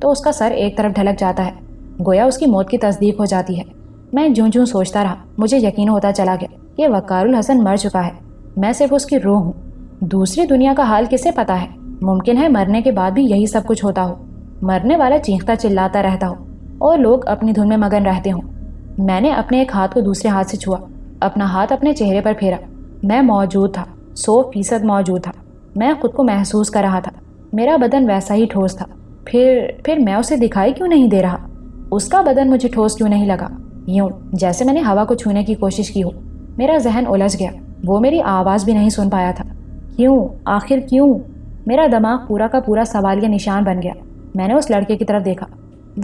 تو اس کا سر ایک طرف ڈھلک جاتا ہے، گویا اس کی موت کی تصدیق ہو جاتی ہے۔ میں جوں جوں سوچتا رہا مجھے یقین ہوتا چلا گیا کہ وقار الحسن مر چکا ہے، میں صرف اس کی روح ہوں۔ دوسری دنیا کا حال کسے پتا ہے؟ ممکن ہے مرنے کے بعد بھی یہی سب کچھ ہوتا ہو، مرنے والا چیختا چلاتا رہتا ہو اور لوگ اپنی دھن میں مگن رہتے ہوں۔ میں نے اپنے ایک ہاتھ کو دوسرے ہاتھ سے چھوا، اپنا ہاتھ اپنے چہرے پر پھیرا۔ میں موجود تھا، 100% موجود تھا۔ میں خود کو محسوس کر رہا تھا، میرا بدن ویسا ہی ٹھوس تھا۔ پھر میں اسے دکھائی کیوں نہیں دے رہا؟ اس کا بدن مجھے ٹھوس کیوں نہیں لگا؟ یوں جیسے میں نے ہوا کو چھونے کی کوشش کی ہو۔ میرا ذہن الجھ گیا، وہ میری آواز بھی نہیں سن پایا تھا۔ کیوں؟ آخر کیوں؟ میرا دماغ پورا کا پورا سوالیہ نشان بن گیا۔ میں نے اس لڑکے کی طرف دیکھا،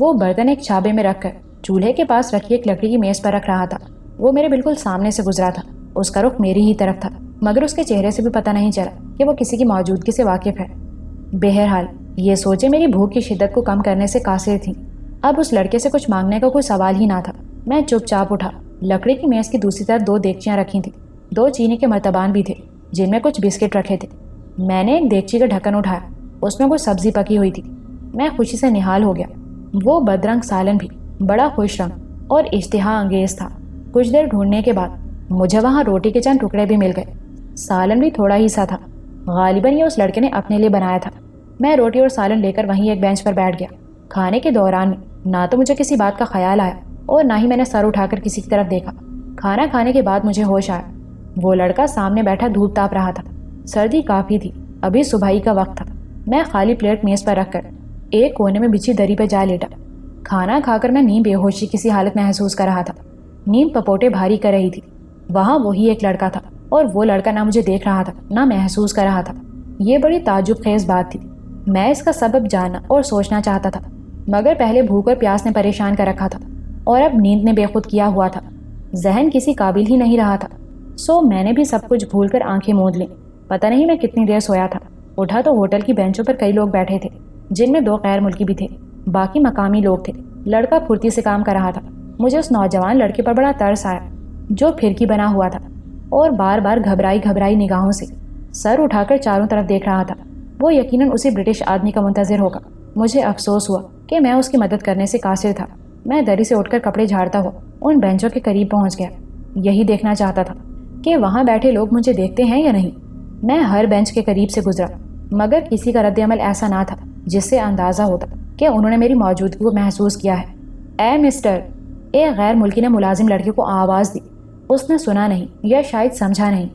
وہ برتن ایک چھابے میں رکھ کر چولہے کے پاس رکھی ایک لکڑی کی میز پر رکھ رہا تھا۔ وہ میرے بالکل سامنے سے گزرا تھا، اس کا رخ میری ہی طرف تھا، مگر اس کے چہرے سے بھی پتہ نہیں چلا کہ وہ کسی کی موجودگی سے واقف ہے۔ بہرحال یہ سوچے میری بھوک کی شدت کو کم کرنے سے قاصر تھیں۔ اب اس لڑکے سے کچھ مانگنے کا کوئی سوال ہی نہ تھا۔ میں چپ چاپ اٹھا۔ لکڑی کی میز کی دوسری طرف 2 دیگچیاں رکھی تھیں، 2 چینی کے مرتبان بھی تھے جن میں کچھ بسکٹ رکھے تھے۔ میں نے ایک دیگچی کا ڈھکن اٹھایا، اس میں کوئی سبزی پکی ہوئی تھی۔ میں خوشی سے نہال ہو گیا۔ وہ بدرنگ سالن بھی بڑا خوش رنگ اور اشتہا انگیز تھا۔ کچھ دیر ڈھونڈنے کے بعد مجھے وہاں روٹی کے چند ٹکڑے بھی مل گئے۔ سالن بھی تھوڑا ہی سا تھا، غالباً یہ اس لڑکے نے اپنے لیے بنایا تھا۔ میں روٹی اور سالن لے کر وہیں ایک بینچ پر بیٹھ گیا۔ کھانے کے دوران میں نہ تو مجھے کسی بات کا خیال آیا اور نہ ہی میں نے سر اٹھا کر کسی کی طرف دیکھا۔ کھانا کھانے کے بعد مجھے ہوش آیا۔ وہ لڑکا سامنے بیٹھا دھوپ تاپ رہا تھا، سردی کافی تھی، ابھی صبحائی کا وقت تھا۔ میں خالی پلیٹ میز پر رکھ کر ایک کونے میں بچھی دری پہ جا لیٹا۔ کھانا کھا کر میں نیم بے ہوشی کسی حالت محسوس کر رہا تھا، نیم پپوٹے بھاری کر رہی تھی۔ وہاں وہی ایک لڑکا تھا اور وہ لڑکا نہ مجھے دیکھ رہا تھا نہ محسوس کر رہا تھا۔ یہ بڑی تعجب خیز بات تھی۔ میں اس کا سبب جاننا اور سوچنا چاہتا تھا، مگر پہلے بھوک اور پیاس نے پریشان کر رکھا تھا اور اب نیند نے بے خود کیا ہوا تھا۔ ذہن کسی قابل ہی نہیں رہا تھا، سو میں نے بھی سب کچھ بھول کر آنکھیں موند لیں۔ پتہ نہیں میں کتنی دیر سویا تھا۔ اٹھا تو ہوٹل کی بینچوں پر کئی لوگ بیٹھے تھے، جن میں 2 غیر ملکی بھی تھے، باقی مقامی لوگ تھے۔ لڑکا پھرتی سے کام کر رہا تھا۔ مجھے اس نوجوان لڑکے پر بڑا ترس آیا جو پھرکی بنا ہوا تھا اور بار بار گھبرائی نگاہوں سے سر اٹھا کر چاروں طرف دیکھ رہا تھا۔ وہ یقیناً اسی برٹش آدمی کا منتظر ہوگا۔ مجھے افسوس ہوا کہ میں اس کی مدد کرنے سے قاصر تھا۔ میں دری سے اٹھ کر کپڑے جھاڑتا ہوا ان بینچوں کے قریب پہنچ گیا۔ یہی دیکھنا چاہتا تھا کہ وہاں بیٹھے لوگ مجھے دیکھتے ہیں یا نہیں۔ میں ہر بینچ کے قریب سے گزرا، مگر کسی کا رد عمل ایسا نہ تھا جس سے اندازہ ہوتا کہ انہوں نے میری موجودگی کو محسوس کیا ہے۔ اے مسٹر، ایک غیر ملکی نے ملازم لڑکے کو آواز دی۔ اس نے سنا نہیں یا شاید سمجھا نہیں۔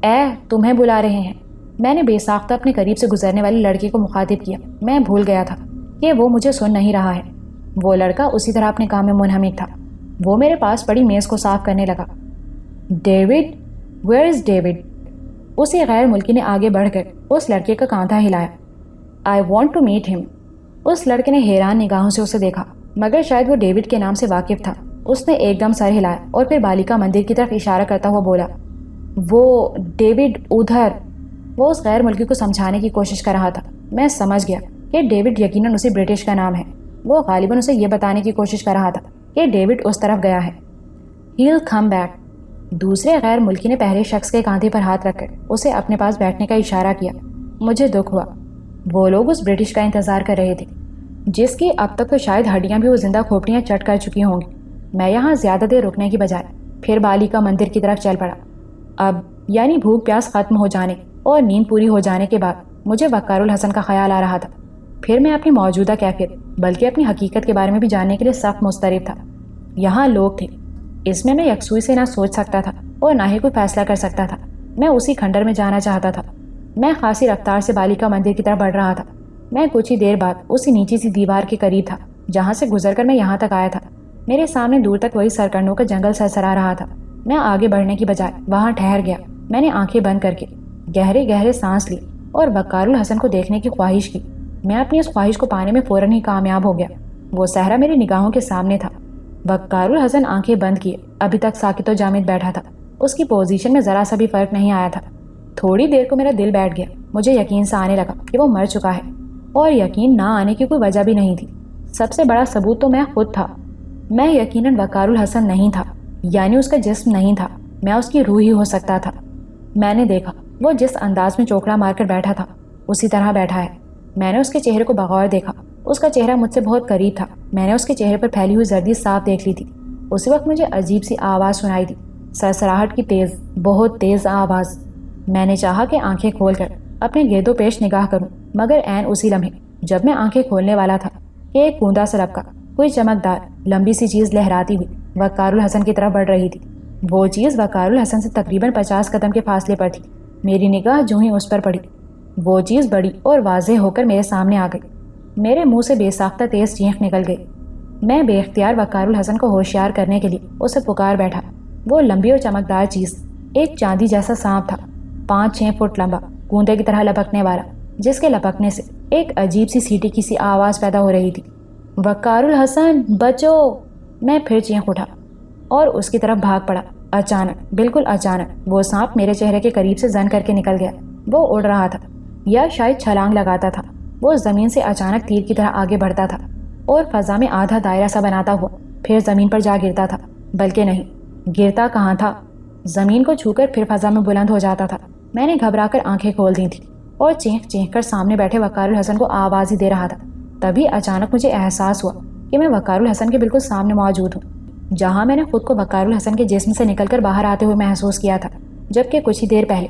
اے، تمہیں بلا رہے ہیں۔ میں نے بے ساختہ اپنے قریب سے گزرنے والے لڑکے کو مخاطب کیا۔ میں بھول گیا تھا کہ وہ مجھے سن نہیں رہا ہے۔ وہ لڑکا اسی طرح اپنے کام میں منہمک تھا۔ وہ میرے پاس پڑی میز کو صاف کرنے لگا۔ David, where is David? اسی غیر ملکی نے آگے بڑھ کر اس لڑکے کا کاندھا ہلایا۔ آئی وانٹ ٹو میٹ ہم۔ اس لڑکے نے حیران نگاہوں سے اسے دیکھا، مگر شاید وہ ڈیوڈ کے نام سے واقف تھا۔ اس نے ایک دم سر ہلایا اور پھر بالیکا مندر کی طرف اشارہ کرتا ہوا بولا، وہ ڈیوڈ ادھر۔ وہ اس غیر ملکی کو سمجھانے کی کوشش کر رہا تھا۔ میں سمجھ گیا کہ ڈیوڈ یقیناً اسی برٹش کا نام ہے۔ وہ غالباً اسے یہ بتانے کی کوشش کر رہا تھا کہ ڈیوڈ اس طرف گیا ہے۔ ہیل کم بیک۔ دوسرے غیر ملکی نے پہلے شخص کے کاندھے پر ہاتھ رکھ کر اسے اپنے پاس بیٹھنے کا اشارہ کیا۔ مجھے دکھ ہوا۔ وہ لوگ اس برٹش کا انتظار کر رہے تھے جس کی اب تک تو شاید ہڈیاں بھی وہ زندہ کھوپڑیاں چٹ کر چکی ہوں گی۔ میں یہاں زیادہ دیر رکنے کی بجائے پھر بالیکا مندر کی طرف چل پڑا۔ اب یعنی بھوک پیاس ختم ہو جانے اور نیند پوری ہو جانے کے بعد مجھے وقار الحسن کا خیال آ رہا تھا۔ پھر میں اپنی موجودہ کیفیت بلکہ اپنی حقیقت کے بارے میں بھی جاننے کے لیے سخت مضطرب تھا۔ یہاں لوگ تھے، اس میں یکسوئی سے نہ سوچ سکتا تھا اور نہ ہی کوئی فیصلہ کر سکتا تھا۔ میں اسی کھنڈر میں جانا چاہتا تھا۔ میں خاصی رفتار سے بالیکا مندر کی طرف بڑھ رہا تھا۔ میں کچھ ہی دیر بعد اسی نیچی سی دیوار کے قریب تھا جہاں سے گزر کر میں یہاں تک آیا تھا۔ میرے سامنے دور تک وہی سرکنڈوں کا جنگل سرسرا رہا تھا۔ میں آگے بڑھنے کی بجائے وہاں ٹھہر گیا۔ میں نے آنکھیں بند کر کے گہرے گہرے سانس لی اور وقار الحسن کو دیکھنے کی خواہش کی۔ میں اپنی اس خواہش کو پانے میں فوراً ہی کامیاب ہو گیا۔ وہ صحرا میری نگاہوں کے سامنے تھا۔ وقار الحسن آنکھیں بند کیے ابھی تک ساکت و جامد بیٹھا تھا۔ اس کی پوزیشن میں ذرا سا بھی فرق نہیں آیا تھا۔ تھوڑی دیر کو میرا دل بیٹھ گیا۔ مجھے یقین سا آنے لگا کہ وہ مر چکا ہے، اور یقین نہ آنے کی کوئی وجہ بھی نہیں تھی۔ سب سے بڑا ثبوت تو میں خود تھا۔ میں یقیناً وقار الحسن نہیں تھا، یعنی اس کا جسم نہیں تھا، میں اس کی روح ہی ہو سکتا تھا۔ میں نے دیکھا وہ جس انداز میں چوکڑا مار کر بیٹھا تھا اسی طرح بیٹھا ہے۔ میں نے اس کے چہرے کو بغور دیکھا۔ اس کا چہرہ مجھ سے بہت قریب تھا۔ میں نے اس کے چہرے پر پھیلی ہوئی زردی صاف دیکھ لی تھی۔ اسی وقت مجھے عجیب سی آواز سنائی دی، سرسراہٹ کی تیز، بہت تیز آواز۔ میں نے چاہا کہ آنکھیں کھول کر اپنے گرد و پیش نگاہ کروں، مگر عین اسی لمحے جب میں آنکھیں کھولنے والا تھا کہ ایک بوندا سا لپکا کوئی چمکدار لمبی سی چیز لہراتی ہوئی وقار الحسن کی طرف بڑھ رہی تھی۔ وہ چیز وقار الحسن سے تقریباً 50 قدم کے فاصلے پر تھی۔ میری نگاہ جو ہی اس پر پڑی، وہ چیز بڑی اور واضح ہو کر میرے سامنے آ گئی۔ میرے منہ سے بے ساختہ تیز چینخ نکل گئی۔ میں بے اختیار وقار الحسن کو ہوشیار کرنے کے لیے اسے پکار بیٹھا۔ وہ لمبی اور چمکدار چیز ایک چاندی جیسا سانپ تھا، 5-6 فٹ لمبا، گوندے کی طرح لپکنے والا، جس کے لپکنے سے ایک عجیب سی سیٹی کی سی آواز پیدا ہو رہی تھی۔ وقار الحسن بچو! میں پھر چینخ اٹھا اور اس کی طرف بھاگ پڑا۔ اچانک، بالکل اچانک، وہ سانپ میرے چہرے کے قریب سے زن کر کے نکل گیا۔ وہ اڑ رہا تھا یا شاید چھلانگ لگاتا تھا۔ وہ زمین سے اچانک تیر کی طرح آگے بڑھتا تھا اور فضا میں آدھا دائرہ سا بناتا ہوا پھر زمین پر جا گرتا تھا، بلکہ نہیں، گرتا کہاں تھا، زمین کو چھو کر پھر فضا میں بلند ہو جاتا تھا۔ میں نے گھبرا کر آنکھیں کھول دی تھیں اور چینخ چینخ کر سامنے بیٹھے وقار الحسن کو آواز ہی دے رہا تھا۔ تبھی اچانک مجھے احساس ہوا کہ میں وقار الحسن کے بالکل سامنے موجود ہوں، جہاں میں نے خود کو وقار الحسن کے جسم سے نکل کر باہر آتے ہوئے محسوس کیا تھا، جبکہ کچھ ہی دیر پہلے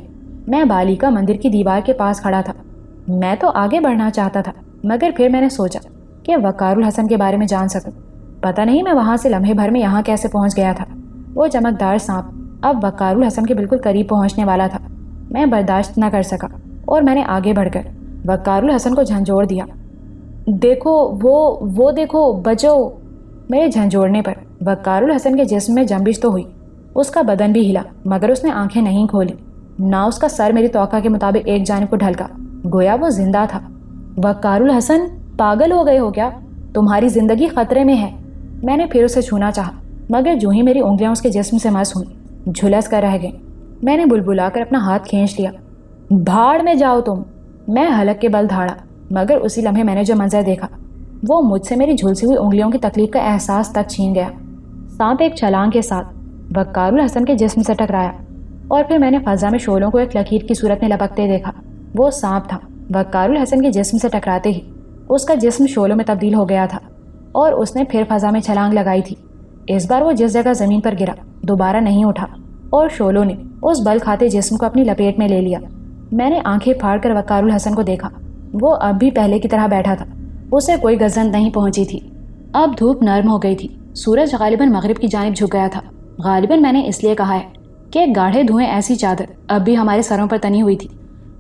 میں بالیکا مندر کی دیوار کے پاس کھڑا تھا۔ میں تو آگے بڑھنا چاہتا تھا، مگر پھر میں نے سوچا کہ وقار الحسن کے بارے میں جان سکوں۔ پتہ نہیں میں وہاں سے لمحے بھر میں یہاں کیسے پہنچ گیا تھا۔ وہ چمکدار سانپ اب وقار الحسن کے بالکل قریب پہنچنے والا تھا۔ میں برداشت نہ کر سکا اور میں نے آگے بڑھ کر وقار الحسن کو جھنجھوڑ دیا۔ دیکھو وہ دیکھو، بچو! میرے جھنجھوڑنے پر وقار الحسن کے جسم میں جنبش تو ہوئی، اس کا بدن بھی ہلا، مگر اس نے آنکھیں نہیں کھولی، نہ اس کا سر میری توقع کے مطابق ایک جانب کو ڈھلکا، گویا وہ زندہ تھا۔ وقار الحسن، پاگل ہو گئے ہو کیا؟ تمہاری زندگی خطرے میں ہے۔ میں نے پھر اسے چھونا چاہا، مگر جو ہی میری انگلیاں اس کے جسم سے مس ہوئیں، جھلس کر رہ گئیں۔ میں نے بلبلا کر اپنا ہاتھ کھینچ لیا۔ بھاڑ میں جاؤ تم! میں حلق کے بل دھاڑا، مگر اسی لمحے میں نے جو منظر دیکھا وہ مجھ سے میری جھلسی ہوئی انگلیوں کی تکلیف کا احساس تک چھین گیا۔ سانپ ایک چھلانگ کے ساتھ وقار الحسن کے جسم سے ٹکرایا اور پھر میں نے فضا میں شعلوں کو ایک لکیر کی صورت میں لپکتے دیکھا۔ وہ سانپ تھا۔ وقار الحسن کے جسم سے ٹکراتے ہی اس کا جسم شعلوں میں تبدیل ہو گیا تھا اور اس نے پھر فضا میں چھلانگ لگائی تھی۔ اس بار وہ جس جگہ زمین پر گرا دوبارہ نہیں اٹھا اور شعلوں نے اس بل کھاتے جسم کو اپنی لپیٹ میں لے لیا۔ میں نے آنکھیں پھاڑ کر وقار الحسن کو دیکھا۔ وہ اب بھی پہلے کی طرح بیٹھا تھا، اسے کوئی گزند نہیں پہنچی تھی۔ اب دھوپ نرم ہو گئی تھی، سورج غالباً مغرب کی جانب جھک گیا تھا۔ غالباً میں نے اس لیے کہا ہے کہ گاڑھے دھوئیں ایسی چادر اب بھی ہمارے سروں پر تنی ہوئی تھی۔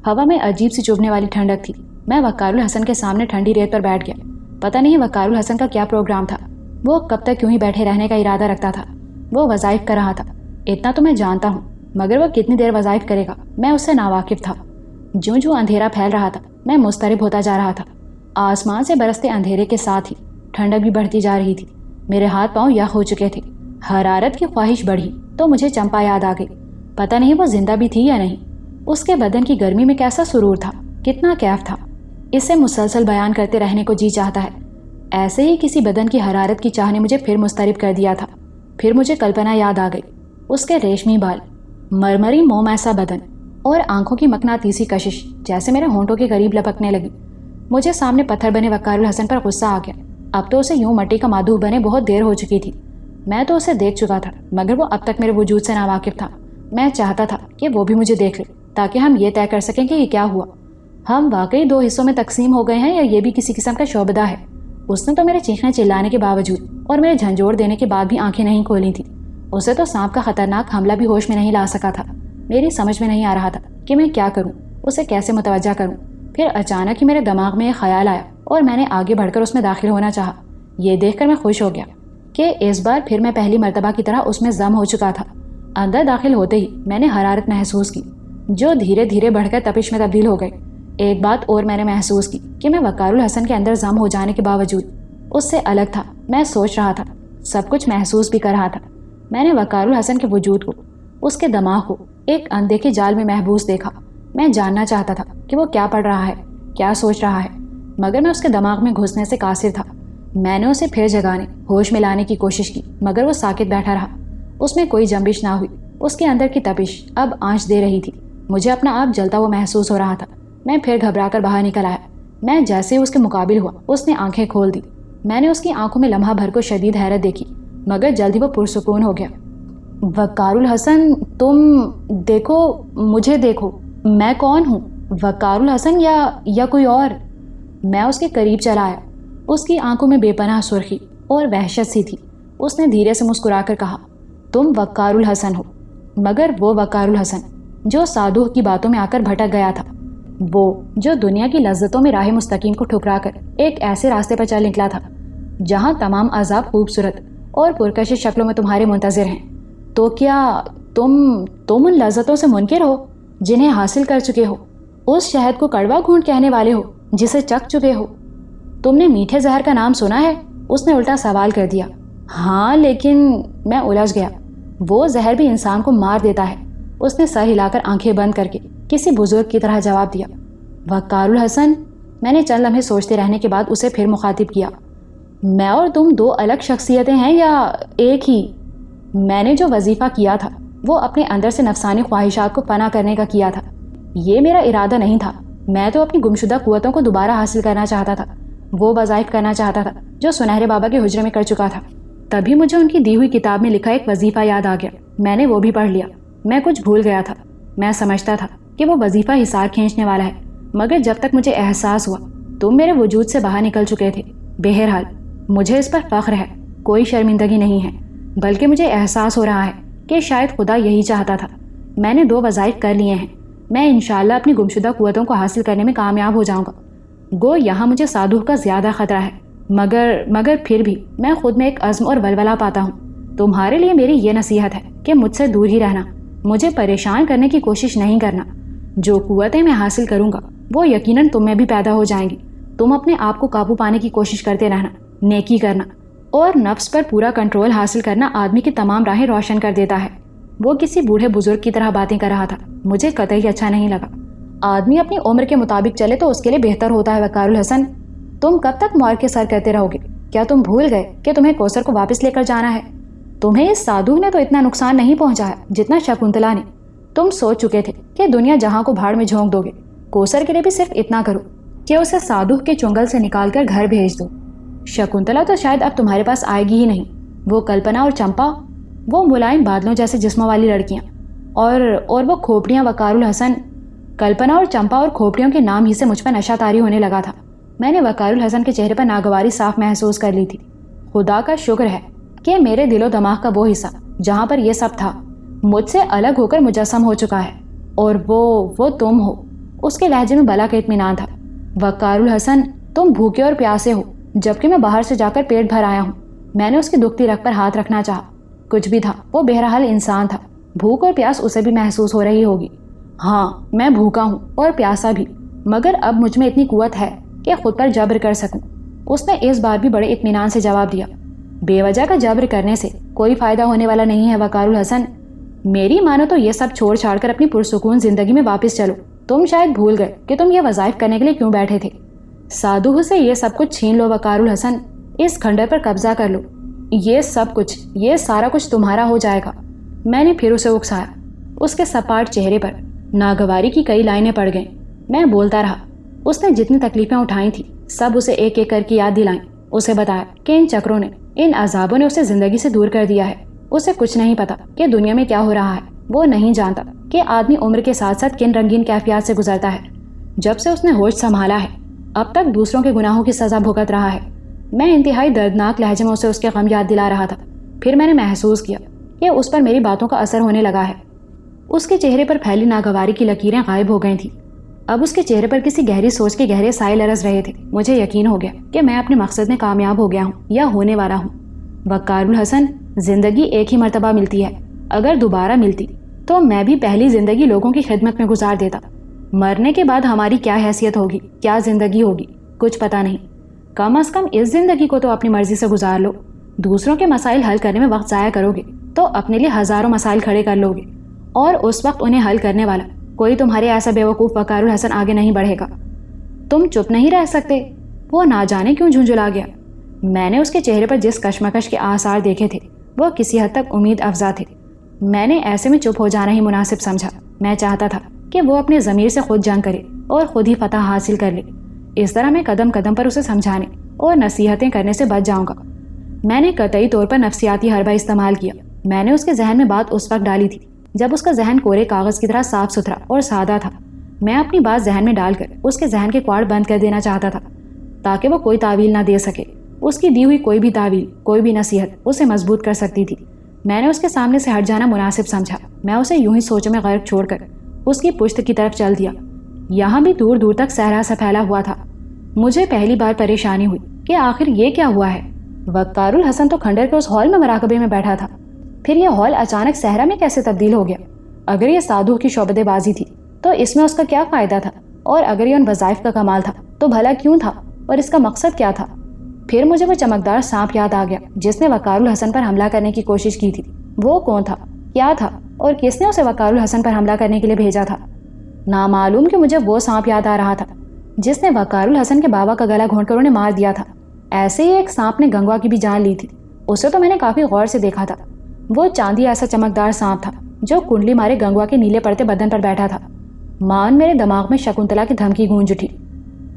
ہوا میں عجیب سی چبھنے والی ٹھنڈک تھی۔ میں وقار الحسن کے سامنے ٹھنڈی ریت پر بیٹھ گیا۔ پتہ نہیں وقار الحسن کا کیا پروگرام تھا، وہ کب تک کیوں ہی بیٹھے رہنے کا ارادہ رکھتا تھا۔ وہ وظائف کر رہا تھا، اتنا تو میں جانتا ہوں، مگر وہ کتنی دیر وظائف کرے گا میں اس سے ناواقف تھا۔ جوں جوں اندھیرا پھیل رہا تھا میں مضطرب ہوتا جا رہا تھا۔ آسمان سے برستے اندھیرے کے ساتھ ہی ٹھنڈک بھی بڑھتی جا رہی تھی۔ میرے ہاتھ پاؤں یخ ہو چکے تھے۔ حرارت کی خواہش بڑھی تو مجھے چمپا یاد آ گئی۔ پتہ نہیں وہ زندہ بھی تھی یا نہیں، اس کے بدن کی گرمی میں کیسا سرور تھا، کتنا کیف تھا، اسے مسلسل بیان کرتے رہنے کو جی چاہتا ہے۔ ایسے ہی کسی بدن کی حرارت کی چاہ نے مجھے پھر مضطرب کر دیا تھا۔ پھر مجھے کلپنا یاد آ گئی، اس کے ریشمی بال، مرمری موم ایسا بدن اور آنکھوں کی مقناطیسی کشش جیسے میرے ہونٹوں کے قریب لپکنے لگی۔ مجھے سامنے پتھر بنے وقار الحسن پر غصہ آ گیا۔ اب تو اسے یوں مٹی کا مادھو بنے بہت دیر ہو چکی تھی۔ میں تو اسے دیکھ چکا تھا، مگر وہ اب تک میرے وجود سے ناواقف تھا۔ میں چاہتا تھا کہ وہ بھی مجھے دیکھ لے تاکہ ہم یہ طے کر سکیں کہ یہ کیا ہوا، ہم واقعی 2 حصوں میں تقسیم ہو گئے ہیں یا یہ بھی کسی قسم کا شعبدہ ہے۔ اس نے تو میرے چیخنے چلانے کے باوجود اور میرے جھنجھوڑ دینے کے بعد بھی آنکھیں نہیں کھولی تھیں۔ اسے تو سانپ کا خطرناک حملہ بھی ہوش میں نہیں لا سکا تھا۔ میری سمجھ میں نہیں آ رہا تھا کہ میں کیا کروں، اسے کیسے متوجہ کروں۔ پھر اچانک ہی میرے دماغ میں ایک خیال آیا اور میں نے آگے بڑھ کر اس میں داخل ہونا چاہا۔ یہ دیکھ کر میں خوش ہو گیا کہ اس بار پھر میں پہلی مرتبہ کی طرح اس میں ضم ہو چکا تھا۔ اندر داخل ہوتے ہی میں نے حرارت محسوس کی جو دھیرے دھیرے بڑھ کر تپش میں تبدیل ہو گئی۔ ایک بات اور میں نے محسوس کی کہ میں وقار الحسن کے اندر ضم ہو جانے کے باوجود اس سے الگ تھا۔ میں سوچ رہا تھا، سب کچھ محسوس بھی کر رہا تھا۔ میں نے وقار الحسن کے وجود کو، اس کے دماغ کو ایک اندیکھے جال میں محبوس دیکھا۔ میں جاننا چاہتا تھا کہ وہ کیا پڑھ رہا ہے، کیا سوچ رہا ہے، مگر میں اس کے دماغ میں گھسنے سے قاصر تھا۔ میں نے اسے پھر جگانے، ہوش میں لانے کی کوشش کی، مگر وہ ساکت بیٹھا رہا۔ اس میں کوئی جنبش نہ ہوئی۔ اس کے اندر کی تپش اب آنچ دے رہی تھی۔ مجھے اپنا آپ جلتا ہوا محسوس ہو رہا تھا۔ میں پھر گھبرا کر باہر نکل آیا۔ میں جیسے اس کے مقابل ہوا اس نے آنکھیں کھول دی۔ میں نے اس کی آنکھوں میں لمحہ بھر کو شدید حیرت دیکھی، مگر جلدی وہ پرسکون ہو گیا۔ وقار الحسن، تم دیکھو، مجھے دیکھو، میں کون ہوں؟ وقار الحسن یا کوئی اور؟ میں اس کے قریب چلا آیا۔ اس کی آنکھوں میں بے پناہ سرخی اور وحشت سی تھی۔ اس نے دھیرے سے مسکرا کر کہا، تم وقار الحسن ہو، مگر وہ وقار الحسن جو سادھو کی باتوں میں آ کر بھٹک گیا تھا، وہ جو دنیا کی لذتوں میں راہ مستقیم کو ٹھکرا کر ایک ایسے راستے پر چل نکلا تھا جہاں تمام عذاب خوبصورت اور پرکشش شکلوں میں تمہارے منتظر ہیں۔ تو کیا تم ان لذتوں سے منکر ہو جنہیں حاصل کر چکے ہو؟ اس شہد کو کڑوا گھونٹ کہنے والے ہو جسے چکھ چکے ہو؟ تم نے میٹھے زہر کا نام سنا ہے؟ اس نے الٹا سوال کر دیا۔ ہاں، لیکن میں الجھ گیا۔ وہ زہر بھی انسان کو مار دیتا ہے۔ اس نے سر ہلا کر آنکھیں بند کر کے کسی بزرگ کی طرح جواب دیا۔ وقار الحسن، میں نے چند لمحے سوچتے رہنے کے بعد اسے پھر مخاطب کیا، میں اور تم دو الگ شخصیتیں ہیں یا ایک ہی؟ میں نے جو وظیفہ کیا تھا وہ اپنے اندر سے نفسانی خواہشات کو پناہ کرنے کا کیا تھا۔ یہ میرا ارادہ نہیں تھا۔ میں تو اپنی گمشدہ قوتوں کو دوبارہ حاصل کرنا چاہتا تھا، وہ وظائف کرنا چاہتا تھا جو سنہرے بابا کے حجرے میں کر چکا تھا۔ تبھی مجھے ان کی دی ہوئی کتاب میں لکھا ایک وظیفہ یاد آ گیا۔ میں نے وہ بھی پڑھ لیا۔ میں کچھ بھول گیا تھا۔ میں سمجھتا تھا کہ وہ وظیفہ حصار کھینچنے والا ہے، مگر جب تک مجھے احساس ہوا تم میرے وجود سے باہر نکل چکے تھے۔ بہرحال مجھے اس پر فخر ہے، کوئی شرمندگی نہیں ہے، بلکہ مجھے احساس ہو رہا ہے کہ شاید خدا یہی چاہتا تھا۔ میں نے 2 وظائف کر لیے ہیں۔ میں انشاءاللہ اپنی گمشدہ قوتوں کو حاصل کرنے میں کامیاب ہو جاؤں گا۔ گو یہاں مجھے سادھو کا زیادہ خطرہ ہے، مگر پھر بھی میں خود میں ایک عزم اور ولولہ پاتا ہوں۔ تمہارے لیے میری یہ نصیحت ہے کہ مجھ سے دور ہی رہنا، مجھے پریشان کرنے کی کوشش نہیں کرنا۔ جو قوتیں میں حاصل کروں گا وہ یقیناً تم میں بھی پیدا ہو جائیں گی۔ تم اپنے آپ کو قابو پانے کی کوشش کرتے رہنا، نیکی کرنا اور نفس پر پورا کنٹرول حاصل کرنا آدمی کی تمام راہیں روشن کر دیتا ہے۔ وہ کسی بوڑھے بزرگ کی طرح باتیں کر رہا تھا، مجھے قطعی اچھا نہیں لگا۔ آدمی اپنی عمر کے مطابق چلے تو اس کے لیے بہتر ہوتا ہے۔ وقار الحسن، تم کب تک مار کے سر کرتے رہو گے؟ کیا تم بھول گئے کہ تمہیں کوثر کو واپس لے کر جانا ہے؟ تمہیں اس سادھو نے تو اتنا نقصان نہیں پہنچایا جتنا شکنتلا نے۔ تم سوچ چکے تھے کہ دنیا جہاں کو بھاڑ میں جھونک دو گے، کوثر کے لیے بھی صرف اتنا کرو کہ اسے سادھو کے چنگل سے نکال کر گھر بھیج دو۔ شکنتلا تو شاید اب تمہارے پاس آئے گی ہی نہیں۔ وہ کلپنا اور چمپا، وہ ملائم بادلوں جیسے جسموں والی لڑکیاں، اور وہ کھوپڑیاں۔ وقار الحسن، کلپنا اور چمپا اور کھوپڑیوں کے نام ہی سے مجھ پر نشہ طاری ہونے لگا تھا۔ میں نے وقار الحسن کے چہرے پر ناگواری صاف محسوس کر لی تھی۔ خدا کا شکر ہے کہ میرے دل و دماغ کا وہ حصہ جہاں پر یہ سب تھا مجھ سے الگ ہو کر مجسم ہو چکا ہے، اور وہ تم ہو۔ اس کے لہجے میں بلا کا اطمینان تھا۔ وقار الحسن، تم بھوکے اور پیاسے ہو جبکہ میں باہر سے جا کر پیٹ بھر آیا ہوں۔ میں نے اس کی دکھتی رگ پر ہاتھ رکھنا چاہا۔ کچھ بھی تھا، وہ بہرحال انسان تھا۔ بھوک اور پیاس اسے بھی محسوس ہو رہی ہوگی۔ ہاں، میں بھوکا ہوں اور پیاسا بھی، مگر اب مجھ میں اتنی قوت ہے کہ خود پر جبر کر سکوں۔ اس نے اس بار بھی بڑے اطمینان سے جواب دیا۔ بے وجہ کا جبر کرنے سے کوئی فائدہ ہونے والا نہیں ہے وقار الحسن۔ میری مانو تو یہ سب چھوڑ چھاڑ کر اپنی پرسکون زندگی میں واپس چلو۔ تم شاید بھول گئے کہ تم یہ وظائف کرنے کے لیے کیوں بیٹھے تھے۔ سادھو سے یہ سب کچھ چھین لو وقار الحسن، اس کھنڈر پر قبضہ کر لو۔ یہ سب کچھ، یہ سارا کچھ تمہارا ہو جائے گا۔ میں نے پھر اسے اکسایا۔ اس کے سپاٹ چہرے پر ناگواری کی کئی لائنیں پڑ گئیں۔ میں بولتا رہا۔ اس نے جتنی تکلیفیں اٹھائی تھیں سب اسے ایک ایک کر کے یاد دلائیں۔ اسے بتایا کہ ان چکروں نے، ان عذابوں نے اسے زندگی سے دور کر دیا ہے۔ اسے کچھ نہیں پتا کہ دنیا میں کیا ہو رہا ہے۔ وہ نہیں جانتا کہ آدمی عمر کے ساتھ ساتھ کن رنگین کیفیات سے گزرتا ہے۔ جب سے اس نے ہوش سنبھالا ہے اب تک دوسروں کے گناہوں کی سزا بھگت رہا ہے۔ میں انتہائی دردناک لہجے میں اسے اس کے غم یاد دلا رہا تھا۔ پھر میں نے محسوس کیا کہ اس پر میری باتوں کا اثر ہونے لگا ہے۔ اس کے چہرے پر پھیلی ناگواری کی لکیریں غائب ہو گئی تھیں۔ اب اس کے چہرے پر کسی گہری سوچ کے گہرے سائے لرز رہے تھے۔ مجھے یقین ہو گیا کہ میں اپنے مقصد میں کامیاب ہو گیا ہوں یا ہونے والا ہوں۔ وقار الحسن، زندگی ایک ہی مرتبہ ملتی ہے۔ اگر دوبارہ ملتی تو میں بھی پہلی زندگی لوگوں کی خدمت میں گزار دیتا۔ مرنے کے بعد ہماری کیا حیثیت ہوگی، کیا زندگی ہوگی، کچھ پتہ نہیں۔ کم از کم اس زندگی کو تو اپنی مرضی سے گزار لو۔ دوسروں کے مسائل حل کرنے میں وقت ضائع کرو گے تو اپنے لیے ہزاروں مسائل کھڑے کر لو گے، اور اس وقت انہیں حل کرنے والا کوئی تمہارے ایسا بیوقوف وقار الحسن آگے نہیں بڑھے گا۔ تم چپ نہیں رہ سکتے۔ وہ نہ جانے کیوں جھنجھلا گیا۔ میں نے اس کے چہرے پر جس کشمکش کے آثار دیکھے تھے وہ کسی حد تک امید افزا تھے۔ میں نے ایسے میں چپ ہو جانا ہی مناسب سمجھا۔ میں چاہتا تھا کہ وہ اپنے ضمیر سے خود جنگ کرے اور خود ہی فتح حاصل کر لے۔ اس طرح میں قدم قدم پر اسے سمجھانے اور نصیحتیں کرنے سے بچ جاؤں گا۔ میں نے قطعی طور پر نفسیاتی حربہ استعمال کیا۔ میں نے اس کے ذہن میں بات اس وقت ڈالی تھی جب اس کا ذہن کورے کاغذ کی طرح صاف ستھرا اور سادہ تھا۔ میں اپنی بات ذہن میں ڈال کر اس کے ذہن کے کواڑ بند کر دینا چاہتا تھا تاکہ وہ کوئی تعویل نہ دے سکے۔ اس کی دی ہوئی کوئی بھی تعویل، کوئی بھی نصیحت اسے مضبوط کر سکتی تھی۔ میں نے اس کے سامنے سے ہٹ جانا مناسب سمجھا۔ میں اسے یوں ہی سوچوں میں غرق چھوڑ کر اس کی پشت کی طرف چل دیا۔ یہاں بھی دور دور تک صحرا سا پھیلا ہوا تھا۔ مجھے پہلی بار پریشانی ہوئی کہ آخر یہ کیا ہوا ہے۔ وقار الحسن تو کھنڈر کے اس ہال میں مراقبے میں بیٹھا تھا، پھر یہ ہال اچانک صحرا میں کیسے تبدیل ہو گیا؟ اگر یہ سادھو کی شعبدے بازی تھی تو اس میں اس کا کیا فائدہ تھا؟ اور اگر یہ ان وظائف کا کمال تھا تو بھلا کیوں تھا اور اس کا مقصد کیا تھا؟ پھر مجھے وہ چمکدار سانپ یاد آ گیا جس نے وقار الحسن پر حملہ کرنے کی کوشش کی تھی۔ وہ کون تھا، کیا تھا، اور کس نے اسے وقار الحسن پر حملہ کرنے کے لیے بھیجا تھا؟ نامعلوم کہ مجھے وہ سانپ یاد آ رہا تھا جس نے وقار الحسن کے بابا کا گلا گھونٹ کر انہیں مار دیا تھا۔ ایسے ہی ایک سانپ نے گنگوا کی بھی جان لی تھی۔ اسے تو میں نے کافی غور سے دیکھا تھا۔ وہ چاندی ایسا چمکدار سانپ تھا جو کنڈلی مارے گنگوا کے نیلے پڑتے بدن پر بیٹھا تھا۔ مان میرے دماغ میں شکنتلا کی دھمکی گونج اٹھی۔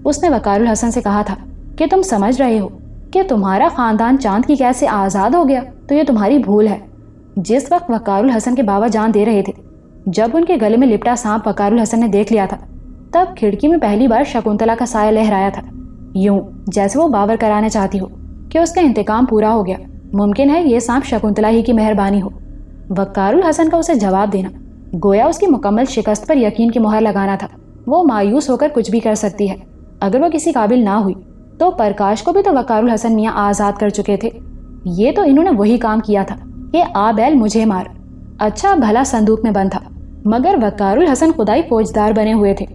اس نے وقار الحسن سے کہا تھا کہ تم سمجھ رہے ہو کہ تمہارا خاندان چاند کی قید سے آزاد ہو گیا تو یہ تمہاری بھول ہے۔ جس وقت وقار الحسن کے بابا جان دے رہے تھے، جب ان کے گلے میں لپٹا سانپ وقار الحسن نے دیکھ لیا تھا، تب کھڑکی میں پہلی بار شکنتلا کا سایہ لہرایا تھا، یوں جیسے وہ باور کرانا چاہتی ہو کہ اس کا انتقام پورا ہو گیا۔ ممکن ہے یہ سانپ شکنتلا ہی کی مہربانی ہو۔ وقار الحسن کا اسے جواب دینا گویا اس کی مکمل شکست پر یقین کی مہر لگانا تھا۔ وہ مایوس ہو کر کچھ بھی کر سکتی ہے۔ اگر وہ کسی قابل نہ ہوئی تو پرکاش کو بھی تو وقار الحسن میاں آزاد کر چکے تھے۔ یہ تو انہوں نے وہی کام کیا تھا کہ آ بیل مجھے مار۔ اچھا بھلا صندوق میں بند تھا، مگر وقار الحسن خدائی فوجدار بنے ہوئے تھے۔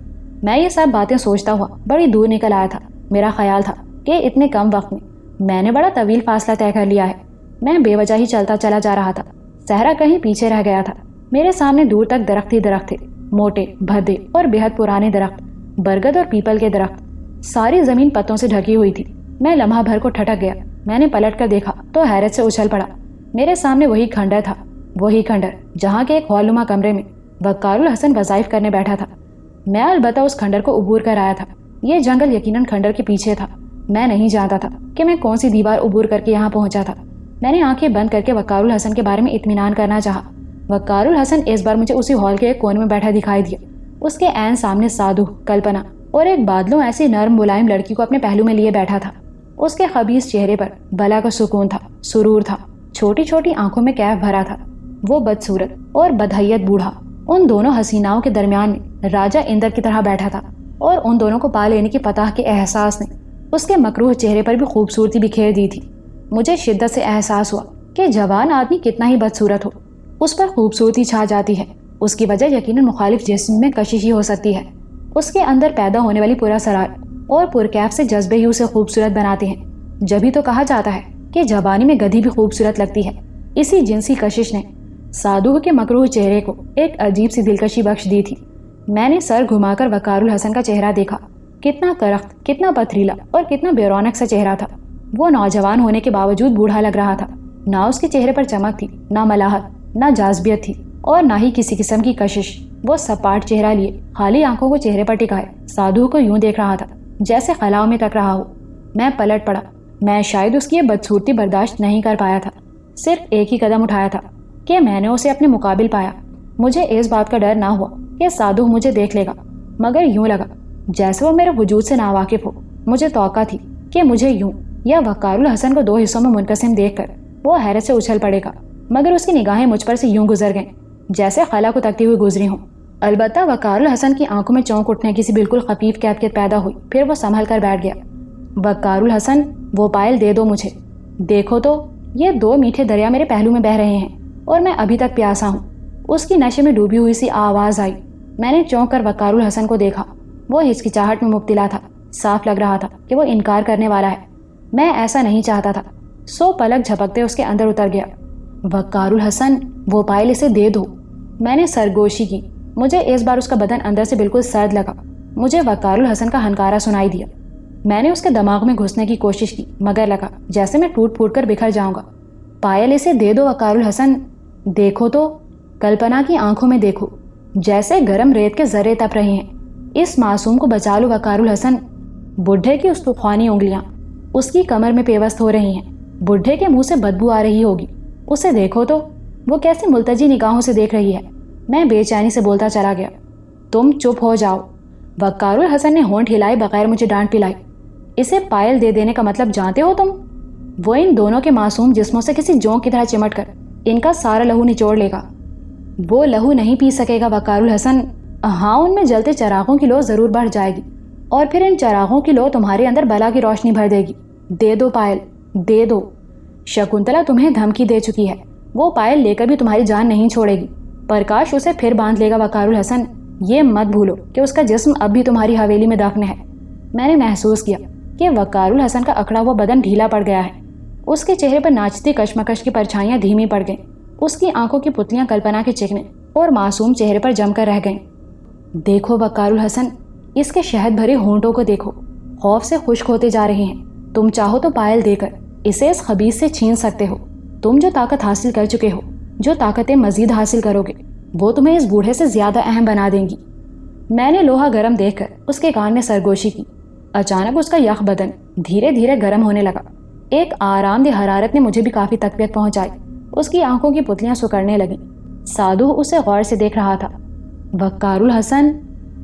میں یہ سب باتیں سوچتا ہوا بڑی دور نکل آیا تھا۔ میرا خیال تھا کہ اتنے کم وقت میں نے بڑا طویل فاصلہ طے کر لیا ہے۔ میں بے وجہ ہی چلتا چلا جا رہا تھا۔ صحرا کہیں پیچھے رہ گیا تھا۔ میرے سامنے دور تک درخت ہی درخت تھے، موٹے، بھدے اور بےحد پرانے درخت، برگد اور پیپل کے درخت۔ ساری زمین پتوں سے ڈھکی ہوئی تھی۔ میں لمحہ بھر کو ٹھٹک گیا۔ میں نے پلٹ کر دیکھا تو حیرت سے اچھل پڑا۔ میرے سامنے وہی کھنڈر تھا، وہی کھنڈر جہاں کے ایک ہال نما کمرے میں وقار الحسن وظائف کرنے بیٹھا تھا۔ میں البتہ اس کھنڈر کو عبور کر آیا تھا۔ یہ جنگل یقیناً کھنڈر کے پیچھے تھا۔ میں نہیں جانتا تھا کہ میں کون سی دیوار عبور کر کے یہاں پہنچا تھا۔ میں نے آنکھیں بند کر کے وقار الحسن کے بارے میں اطمینان کرنا چاہا۔ وقار الحسن اس بار مجھے اسی ہال کے ایک کونے میں بیٹھا دکھائی دیا۔ اس کے عین سامنے سادھو، کلپنا اور ایک بادلوں ایسی نرم ملائم لڑکی کو اپنے پہلو میں لیے بیٹھا تھا۔ اس کے خبیث چہرے پر بلا کا سکون تھا، سرور تھا، چھوٹی چھوٹی آنکھوں میں کیف بھرا تھا۔ وہ بدصورت اور بدحیت بوڑھا ان دونوں حسیناؤں کے درمیان میں راجہ اندر کی طرح بیٹھا تھا، اور ان دونوں کو پا لینے کی فتح کے احساس نے اس کے مکروہ چہرے پر بھی خوبصورتی بکھیر دی تھی۔ مجھے شدت سے احساس ہوا کہ جوان آدمی کتنا ہی بدصورت ہو، اس پر خوبصورتی چھا جاتی ہے۔ اس کی وجہ یقیناً مخالف جسم میں کشش ہی ہو سکتی ہے۔ اس کے اندر پیدا ہونے والی پراسرار اور پرکیف سے جذبے ہی اسے خوبصورت بناتے ہیں۔ جبھی تو کہا جاتا ہے کہ جوانی میں گدھی بھی خوبصورت لگتی ہے۔ اسی جنسی کشش نے سادھو کے مکروہ چہرے کو ایک عجیب سی دلکشی بخش دی تھی۔ میں نے سر گھما کر وقار الحسن کا چہرہ دیکھا۔ کتنا کرخت، کتنا پتھریلا اور کتنا بے رونق سا چہرہ تھا۔ وہ نوجوان ہونے کے باوجود بوڑھا لگ رہا تھا۔ نہ اس کے چہرے پر چمک تھی، نہ ملاحت، نہ جاذبیت تھی، اور نہ ہی کسی قسم کی کشش۔ وہ سپاٹ چہرہ لیے خالی آنکھوں کو چہرے پر ٹکائے سادھو کو یوں دیکھ رہا تھا جیسے خلاؤں میں تک رہا ہو۔ میں پلٹ پڑا۔ میں شاید اس کی یہ بدصورتی برداشت نہیں کر پایا تھا۔ صرف ایک ہی قدم اٹھایا تھا کہ میں نے اسے اپنے مقابل پایا۔ مجھے اس بات کا ڈر نہ ہوا کہ سادھو مجھے دیکھ لے گا، مگر یوں لگا جیسے وہ میرے وجود سے ناواقف ہو۔ مجھے توقع تھی کہ مجھے یوں یا وقار الحسن کو دو حصوں میں منقسم دیکھ کر وہ حیرت سے اچھل پڑے گا، مگر اس کی نگاہیں مجھ پر سے یوں گزر گئیں جیسے خلا کو تکتی ہوئی گزری ہوں۔ البتہ وقار الحسن کی آنکھوں میں چونک اٹھنے کی سی بالکل خفیف کیفیت پیدا ہوئی۔ پھر وہ سنبھل کر بیٹھ گیا۔ وقار الحسن، وہ پائل دے دو مجھے۔ دیکھو تو یہ دو میٹھے دریا میرے پہلو میں بہہ رہے ہیں اور میں ابھی تک پیاسا ہوں۔ اس کی نشے میں ڈوبی ہوئی سی آواز آئی۔ میں نے چونک کر وقار الحسن کو دیکھا۔ وہ ہچکچاہٹ میں مبتلا تھا۔ صاف لگ رہا تھا کہ وہ انکار کرنے والا ہے۔ میں ایسا نہیں چاہتا تھا، سو پلک جھپکتے اس کے اندر اتر گیا۔ وقار الحسن، وہ پائل اسے دے دو۔ میں نے سرگوشی کی۔ مجھے اس بار اس کا بدن اندر سے بالکل سرد لگا۔ مجھے وقار الحسن کا ہنکارا سنائی دیا۔ میں نے اس کے دماغ میں گھسنے کی کوشش کی، مگر لگا جیسے میں ٹوٹ پھوٹ کر بکھر جاؤں گا۔ پائل اسے دے دو وقار الحسن۔ دیکھو تو کلپنا کی آنکھوں میں دیکھو، جیسے گرم ریت کے ذرے تپ رہے ہیں۔ اس معصوم کو بچا لو وقار الحسن۔ بڈھے کی استخوانی انگلیاں اس کی کمر میں پیوست ہو رہی ہیں۔ بڈھے کے منہ سے بدبو آ رہی ہوگی، اسے دیکھو تو، وہ کیسی ملتجی نگاہوں سے دیکھ رہی ہے۔ میں بے چینی سے بولتا چلا گیا، تم چپ ہو جاؤ۔ وقار الحسن نے ہونٹ ہلائے بغیر مجھے ڈانٹ پلائی۔ اسے پائل دے دینے کا مطلب جانتے ہو تم؟ وہ ان دونوں کے معصوم جسموں سے کسی جونک کی طرح چمٹ کر ان کا سارا لہو نچوڑ لے گا۔ وہ لہو نہیں پی سکے گا وقار الحسن۔ ہاں، ان میں جلتے چراغوں کی لو ضرور بڑھ جائے گی، اور پھر ان چراغوں کی لو تمہارے اندر بلا کی روشنی بھر دے گی۔ دے دو پائل، دے دو۔ شکنتلا تمہیں دھمکی دے چکی ہے، وہ پائل لے کر بھی تمہاری جان نہیں چھوڑے گی۔ پرکاش اسے پھر باندھ لے گا وقار الحسن۔ یہ مت بھولو کہ اس کا جسم اب بھی تمہاری حویلی میں دفن ہے۔ میں نے محسوس کیا کہ وقار الحسن کا اکڑا ہوا بدن ڈھیلا پڑ گیا ہے۔ اس کے چہرے پر ناچتی کشمکش کی پرچھائیاں دھیمی پڑ گئیں۔ اس کی آنکھوں کی پتلیاں کلپنا کے چکنے اور معصوم چہرے پر جم کر رہ گئیں۔ دیکھو وقار الحسن، اس کے شہد بھرے ہونٹوں کو دیکھو، خوف سے خشک ہوتے جا رہے ہیں۔ تم چاہو تو پائل دے کر اسے اس خبیث سے چھین سکتے ہو۔ تم جو طاقت حاصل کر چکے ہو، جو طاقتیں مزید حاصل کرو گے، وہ تمہیں اس بوڑھے سے زیادہ اہم بنا دیں گی۔ میں نے لوہا گرم دیکھ کر اس کے کان میں سرگوشی کی۔ اچانک اس کا یخ بدن دھیرے دھیرے گرم ہونے لگا۔ ایک آرام دہ حرارت نے مجھے بھی کافی تقویت پہنچائی۔ اس کی آنکھوں کی پتلیاں سکڑنے لگیں۔ سادھو اسے غور سے دیکھ رہا تھا۔ وقار الحسن،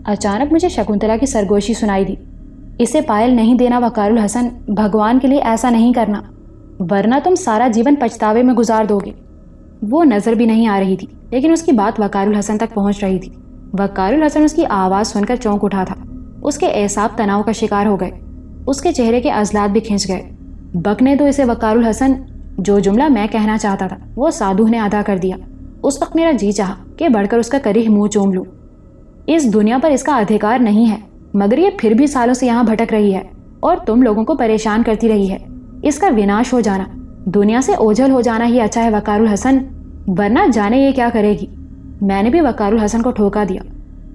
اچانک مجھے شکنتلا کی سرگوشی سنائی دی۔ اسے پائل نہیں دینا وقار الحسن، بھگوان کے لیے ایسا نہیں کرنا، ورنہ تم سارا جیون پچھتاوے میں گزار دو گے۔ وہ نظر بھی نہیں آ رہی تھی، لیکن اس کی بات وقار الحسن تک پہنچ رہی تھی۔ وقار الحسن اس کی آواز سن کر چونک اٹھا تھا۔ اس کے اعصاب تناؤ کا شکار ہو گئے، اس کے چہرے کے عضلات بھی کھنچ گئے۔ بکنے دو اسے وقار الحسن۔ جو جملہ میں کہنا چاہتا تھا وہ سادھو نے ادا کر دیا۔ اس وقت میرا جی چاہا کہ بڑھ کر اس کا کریح منہ چوم لوں۔ اس دنیا پر اس کا ادھیکار نہیں ہے، مگر یہ پھر بھی سالوں سے یہاں بھٹک رہی ہے اور تم لوگوں کو پریشان کرتی رہی ہے۔ اس کا وناش ہو جانا، دنیا سے اوجھل ہو جانا ہی اچھا ہے وقار الحسن، ورنہ جانے یہ کیا کرے گی۔ میں نے بھی وقار الحسن کو ٹھوکا دیا۔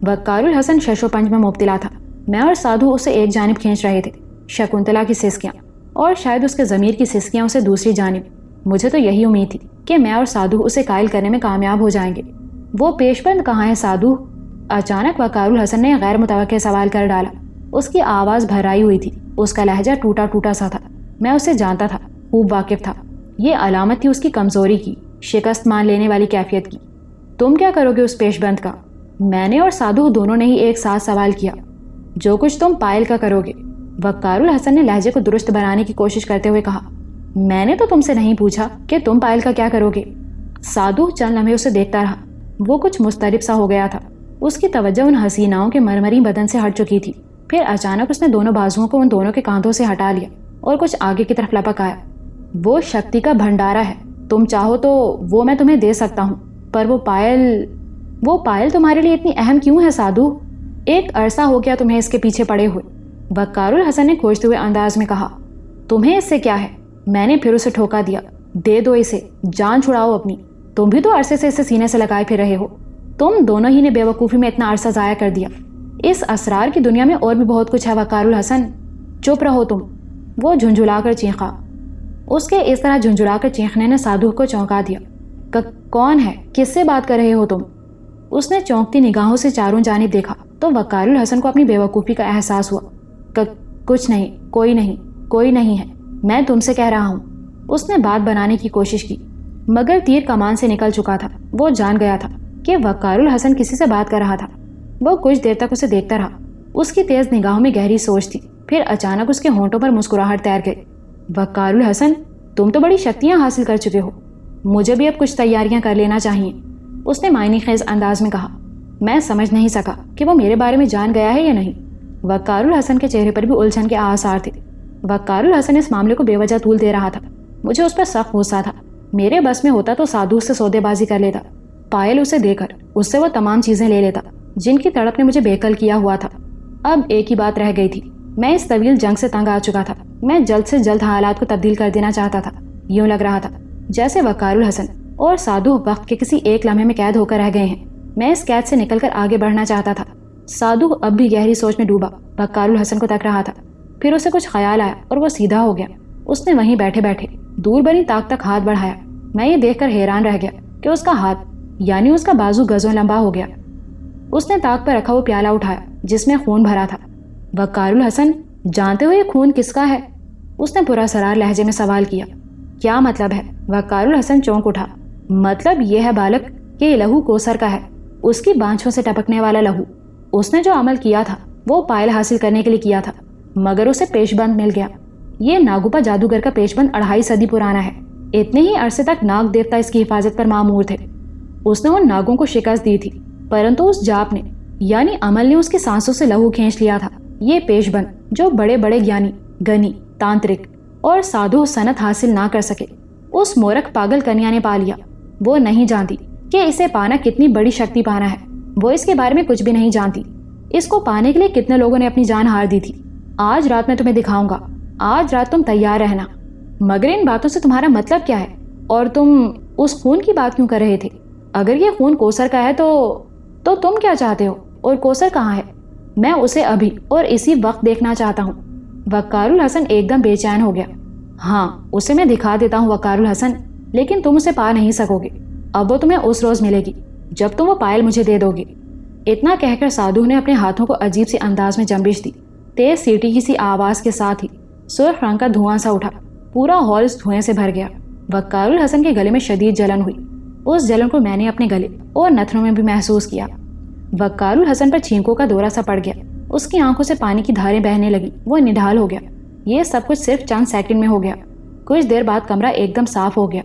وقار الحسن شش و پنج میں مبتلا تھا۔ میں اور سادھو اسے ایک جانب کھینچ رہے تھے، شکنتلا کی سسکیاں، اور شاید اس کے ضمیر کی سسکیاں اسے دوسری جانب۔ مجھے تو یہی امید تھی کہ میں اور سادھو اسے قائل کرنے میں کامیاب ہو جائیں گے۔ وہ پیش بند کہاں ہے سادھو؟ اچانک وقار الحسن نے غیر متوقع سوال کر ڈالا۔ اس کی آواز بھرائی ہوئی تھی، اس کا لہجہ ٹوٹا ٹوٹا سا تھا۔ میں اسے جانتا تھا، خوب واقف تھا۔ یہ علامت تھی اس کی کمزوری کی، شکست مان لینے والی کیفیت کی۔ تم کیا کرو گے اس پیش بند کا؟ میں نے اور سادھو دونوں نے ہی ایک ساتھ سوال کیا۔ جو کچھ تم پائل کا کرو گے، وقار الحسن نے لہجے کو درست بنانے کی کوشش کرتے ہوئے کہا۔ میں نے تو تم سے نہیں پوچھا کہ تم پائل کا کیا کرو گے۔ سادھو چند لمحے اسے دیکھتا رہا۔ وہ کچھ مضطرب سا ہو گیا تھا۔ اس کی توجہ ان حسیناؤں کے مرمری بدن سے ہٹ چکی تھی۔ پھر اچانک اس نے دونوں بازوؤں کو ان دونوں کے کاندھوں سے ہٹا لیا اور کچھ آگے کی طرف لپک آیا۔ وہ شکتی کا بھنڈارا ہے، تم چاہو تو وہ میں تمہیں دے سکتا ہوں، پر وہ پائل تمہارے لیے اتنی اہم کیوں ہے سادھو؟ ایک عرصہ ہو گیا تمہیں اس کے پیچھے پڑے ہوئے، وقار الحسن نے کھوجتے ہوئے انداز میں کہا۔ تمہیں اس سے کیا ہے؟ میں نے پھر اسے ٹھوکا دیا۔ دے دو اسے، جان چھڑاؤ اپنی۔ تم بھی تو عرصے سے اسے سینے سے لگائے پھر رہے ہو۔ تم دونوں ہی نے بے وقوفی میں اتنا عرصہ ضائع کر دیا۔ اس اسرار کی دنیا میں اور بھی بہت کچھ ہے وقار الحسن، چپ رہو تم۔ وہ جھنجھلا کر چیخا۔ اس کے اس طرح جھنجھلا کر چیخنے نے سادھو کو چونکا دیا۔ کون ہے؟ کس سے بات کر رہے ہو تم؟ اس نے چونکتی نگاہوں سے چاروں جانب دیکھا تو وقار الحسن کو اپنی بے وقوفی کا احساس ہوا۔ کچھ نہیں، کوئی نہیں ہے، میں تم سے کہہ رہا ہوں۔ اس نے بات بنانے کی کوشش کی، مگر تیر کمان سے نکل چکا تھا۔ وہ جان گیا تھا کہ وقار الحسن کسی سے بات کر رہا تھا۔ وہ کچھ دیر تک اسے دیکھتا رہا۔ اس کی تیز نگاہوں میں گہری سوچ تھی۔ پھر اچانک اس کے ہونٹوں پر مسکراہٹ تیر گئی۔ وقار الحسن، تم تو بڑی شکتیاں حاصل کر چکے ہو، مجھے بھی اب کچھ تیاریاں کر لینا چاہیے، اس نے معنی خیز انداز میں کہا۔ میں سمجھ نہیں سکا کہ وہ میرے بارے میں جان گیا ہے یا نہیں۔ وقار الحسن کے چہرے پر بھی الجھن کے آثار تھے۔ وقار الحسن اس معاملے کو بے وجہ طول دے رہا تھا۔ مجھے اس پر سخت غصہ تھا۔ میرے بس میں ہوتا تو سادھو سے سودے بازی کر لیتا، پائل اسے دے کر اس سے وہ تمام چیزیں لے لیتا جن کی تڑپ نے مجھے بےقل کیا ہوا تھا۔ اب ایک ہی بات رہ گئی تھی۔ میں اس طویل جنگ سے تنگ آ چکا تھا۔ میں جلد سے جلد حالات کو تبدیل کر دینا چاہتا تھا۔ یوں لگ رہا تھا جیسے وقار الحسن اور سادھو وقت کے کسی ایک لمحے میں قید ہو کر رہ گئے ہیں۔ میں اس قید سے نکل کر آگے بڑھنا چاہتا تھا۔ سادھو اب بھی گہری سوچ میں ڈوبا وقار الحسن کو تک رہا تھا۔ پھر اسے کچھ خیال آیا اور وہ سیدھا ہو گیا۔ اس نے وہیں بیٹھے بیٹھے دور بنی طاق تک ہاتھ بڑھایا۔ میں یہ دیکھ کر حیران رہ گیا کہ اس کا ہاتھ یعنی اس کا بازو گزوں لمبا ہو گیا۔ اس نے طاق پر رکھا وہ پیالہ اٹھایا جس میں خون بھرا تھا۔ وقار الحسن، جانتے ہو یہ خون کس کا ہے؟ اس نے پراسرار لہجے میں سوال کیا۔ کیا مطلب ہے؟ وقار الحسن چونک اٹھا۔ مطلب یہ ہے بالک کہ یہ لہو کوثر کا ہے، اس کی بانچھوں سے ٹپکنے والا لہو۔ اس نے جو عمل کیا تھا وہ پائل حاصل کرنے کے لیے کیا تھا، مگر اسے پیش بند مل گیا۔ یہ ناگوپا جادوگر کا پیش بند 2.5 صدی پرانا ہے۔ اتنے ہی عرصے تک ناگ دیوتا اس کی حفاظت پر مامور تھے۔ اس نے ان ناگوں کو شکست دی تھی، پرنتو اس جاپ نے یعنی عمل نے اس کی سانسوں سے لہو کھینچ لیا تھا۔ یہ پیش بند جو بڑے بڑے گیانی، گنی، تانترک اور سادھو صنعت حاصل نہ کر سکے، اس مورکھ پاگل کنیا نے پا لیا۔ وہ نہیں جانتی کہ اسے پانا کتنی بڑی شکتی پانا ہے، وہ اس کے بارے میں کچھ بھی نہیں جانتی۔ اس کو پانے کے لیے کتنے لوگوں نے اپنی جان ہار دی تھی۔ آج رات میں تمہیں دکھاؤں گا، آج رات تم تیار رہنا۔ مگر ان باتوں سے تمہارا مطلب کیا ہے؟ اور تم اس خون کی بات کیوں کر رہے تھے؟ اگر یہ خون کوثر کا ہے تو تم کیا چاہتے ہو؟ اور کوثر کہاں ہے؟ میں اسے ابھی اور اسی وقت دیکھنا چاہتا ہوں۔ وقار الحسن ایک دم بے چین ہو گیا۔ ہاں، اسے میں دکھا دیتا ہوں وقار الحسن، لیکن تم اسے پا نہیں سکو گے۔ اب وہ تمہیں اس روز ملے گی جب تم وہ پائل مجھے دے دو گے۔ اتنا کہہ کر سادھو نے اپنے ہاتھوں کو عجیب سی انداز میں جنبش دی۔ تیز سیٹی کی سی آواز کے ساتھ ہی سرخ رنگ کا دھواں سا اٹھا، پورا ہال اس دھوئیں سے بھر گیا۔ وقار الحسن کے گلے میں شدید جلن ہوئی۔ اس جلن کو میں نے اپنے گلے اور نتھنوں میں بھی محسوس کیا۔ وقار الحسن پر چھینکوں کا دورہ سا پڑ گیا، اس کی آنکھوں سے پانی کی دھاریں بہنے لگی، وہ نڈھال ہو گیا۔ یہ سب کچھ صرف چند سیکنڈ میں ہو گیا۔ کچھ دیر بعد کمرہ ایک دم صاف ہو گیا۔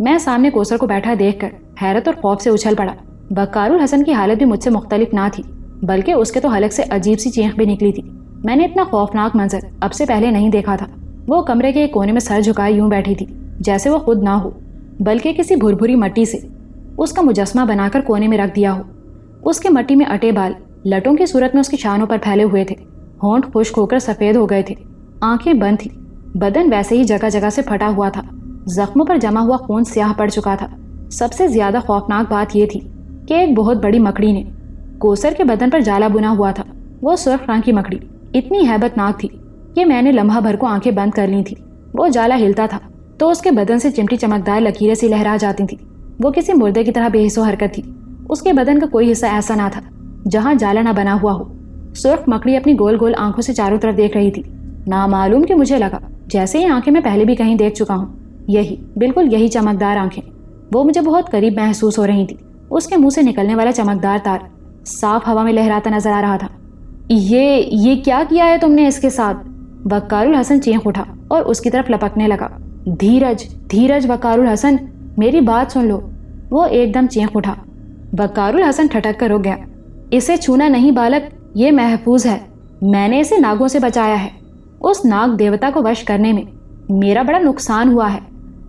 میں سامنے کوثر کو بیٹھا دیکھ کر حیرت اور خوف سے اچھل پڑا۔ وقار الحسن کی حالت بھی مجھ سے مختلف نہ تھی، بلکہ اس کے تو حلق سے عجیب سی چینخ بھی نکلی تھی۔ میں نے اتنا خوفناک منظر اب سے پہلے نہیں دیکھا تھا۔ وہ کمرے کے ایک کونے میں سر جھکائے یوں بیٹھی تھی جیسے وہ خود نہ ہو، بلکہ کسی بھربھری مٹی سے اس کا مجسمہ بنا کر کونے میں رکھ دیا ہو۔ اس کے مٹی میں اٹے بال لٹوں کی صورت میں اس کی شانوں پر پھیلے ہوئے تھے، ہونٹ خشک ہو کر سفید ہو گئے تھے، آنکھیں بند تھی، بدن ویسے ہی جگہ جگہ سے پھٹا ہوا تھا، زخموں پر جمع ہوا خون سیاہ پڑ چکا تھا۔ سب سے زیادہ خوفناک بات یہ تھی کہ ایک بہت بڑی مکڑی نے کوثر کے بدن پر جالا بنا ہوا تھا۔ وہ سرخ رنگ کی مکڑی اتنی ہیبت ناک تھی کہ میں نے لمحہ بھر کو آنکھیں بند کر لی تھی۔ وہ جالا ہلتا تھا تو اس کے بدن سے چمٹی چمکدار لکیریں سی لہرا جاتی تھیں۔ وہ کسی مردے کی طرح بے حس و حرکت تھی۔ اس کے بدن کا کوئی حصہ ایسا نہ تھا جہاں جالا نہ بنا ہوا ہو۔ سرخ مکڑی اپنی گول گول آنکھوں سے چاروں طرف دیکھ رہی تھی۔ نامعلوم کہ مجھے لگا جیسے یہ آنکھیں میں پہلے بھی کہیں دیکھ چکا ہوں، یہی بالکل یہی چمکدار آنکھیں۔ وہ مجھے بہت قریب محسوس ہو رہی تھی۔ اس کے منہ سے نکلنے والا چمکدار تار صاف ہوا میں لہراتا نظر آ رہا تھا۔ یہ کیا کیا ہے تم نے اس کے ساتھ؟ وقار الحسن چینخ اٹھا اور اس کی طرف لپکنے لگا۔ دھیرج وقار الحسن، میری بات سن لو۔ وہ ایک دم چینخ اٹھا۔ وقار الحسن ٹھٹک کر رک گیا۔ اسے چھونا نہیں بالک، یہ محفوظ ہے، میں نے اسے ناگوں سے بچایا ہے۔ اس ناگ دیوتا کو وش کرنے میں میرا بڑا نقصان ہوا ہے،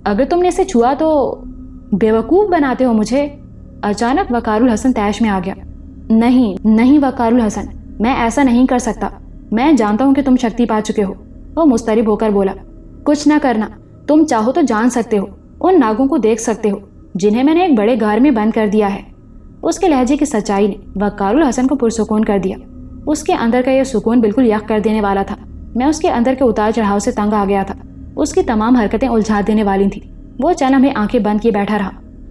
اگر تم نے اسے چھوا تو بیوقوف بناتے ہو مجھے۔ اچانک وقار الحسن طیش میں آ گیا۔ نہیں وقار الحسن، میں ایسا نہیں کر سکتا، میں جانتا ہوں کہ تم شکتی پا چکے ہو۔ وہ مضطرب ہو کر بولا۔ کچھ نہ کرنا، تم چاہو تو جان سکتے ہو، ان ناگوں کو دیکھ سکتے ہو جنہیں میں نے ایک بڑے غار میں بند کر دیا ہے۔ اس کے لہجے کی سچائی نے وقار الحسن کو پرسکون کر دیا۔ اس کے اندر کا یہ سکون بالکل یخ کر دینے والا تھا۔ میں اس کے اندر کے اتار چڑھاؤ سے تنگ آ گیا تھا۔ اس کی تمام حرکتیں الجھا دینے والی تھیں۔ وہ چند لمحے آنکھیں بند کیے بیٹھا رہا،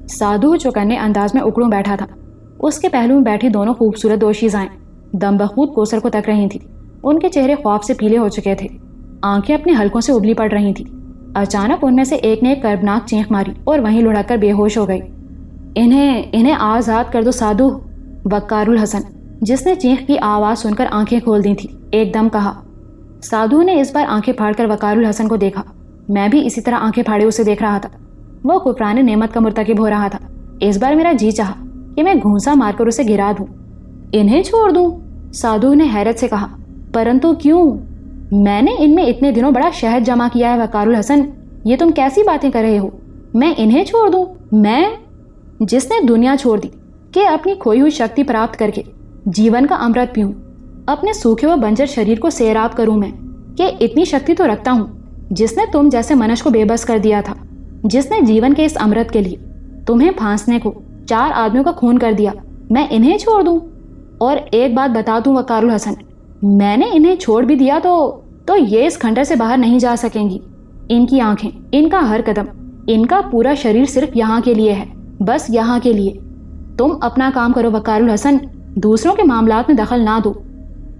سادھو چوکنے انداز میں اکڑوں بیٹھا تھا۔ اس کے پہلو میں بیٹھی دونوں خوبصورت دوشیزائیں دم بخود کوثر کو تک رہی تھیں۔ ان کے چہرے خوف سے پیلے ہو چکے تھے، آنکھیں اپنے حلقوں سے ابلی پڑ رہی تھیں۔ اچانک ان میں سے ایک نے ایک کربناک چینخ ماری اور وہیں لڑک کر بے ہوش ہو گئی۔ انہیں آزاد کر دو سادھو، وقار الحسن، جس نے چینخ کی آواز سن کر آنکھیں کھول دی تھی، ایک دم کہا۔ سادھو نے اس بار آنکھیں پھاڑ کر وقار الحسن کو دیکھا۔ میں بھی اسی طرح آنکھیں پھاڑے اسے دیکھ رہا تھا۔ وہ کفران نعمت کا مرتکب ہو رہا تھا۔ اس بار میرا جی چاہا کہ میں گھونسا مار کر اسے گرا دوں۔ انہیں چھوڑ دوں؟ سادھو نے حیرت سے کہا۔ پرنتو کیوں؟ میں نے ان میں اتنے دنوں بڑا شہد جمع کیا ہے وقار الحسن، یہ تم کیسی باتیں کر رہے ہو؟ میں انہیں چھوڑ دوں؟ میں جس نے دنیا چھوڑ دی کہ اپنی کھوئی ہوئی شکتی پراپت کر کے جیون کا امرت پیوں، اپنے سوکھے و بنجر شریر کو سیراب کروں میں، کہ اتنی شکتی تو رکھتا ہوں جس نے تم جیسے منش کو بے بس کر دیا تھا، جس نے جیون کے اس امرت کے لیے تمہیں پھانسنے کو 4 آدمیوں کا خون کر دیا، میں انہیں چھوڑ دوں؟ اور ایک بات بتا دوں وقار الحسن، میں نے انہیں چھوڑ بھی دیا تو یہ اس کھنڈر سے باہر نہیں جا سکیں گی۔ ان کی آنکھیں، ان کا ہر قدم، ان کا پورا شریر صرف یہاں کے لیے ہے، بس یہاں کے لیے۔ تم اپنا کام کرو وقار الحسن، دوسروں کے معاملات میں دخل نہ دو۔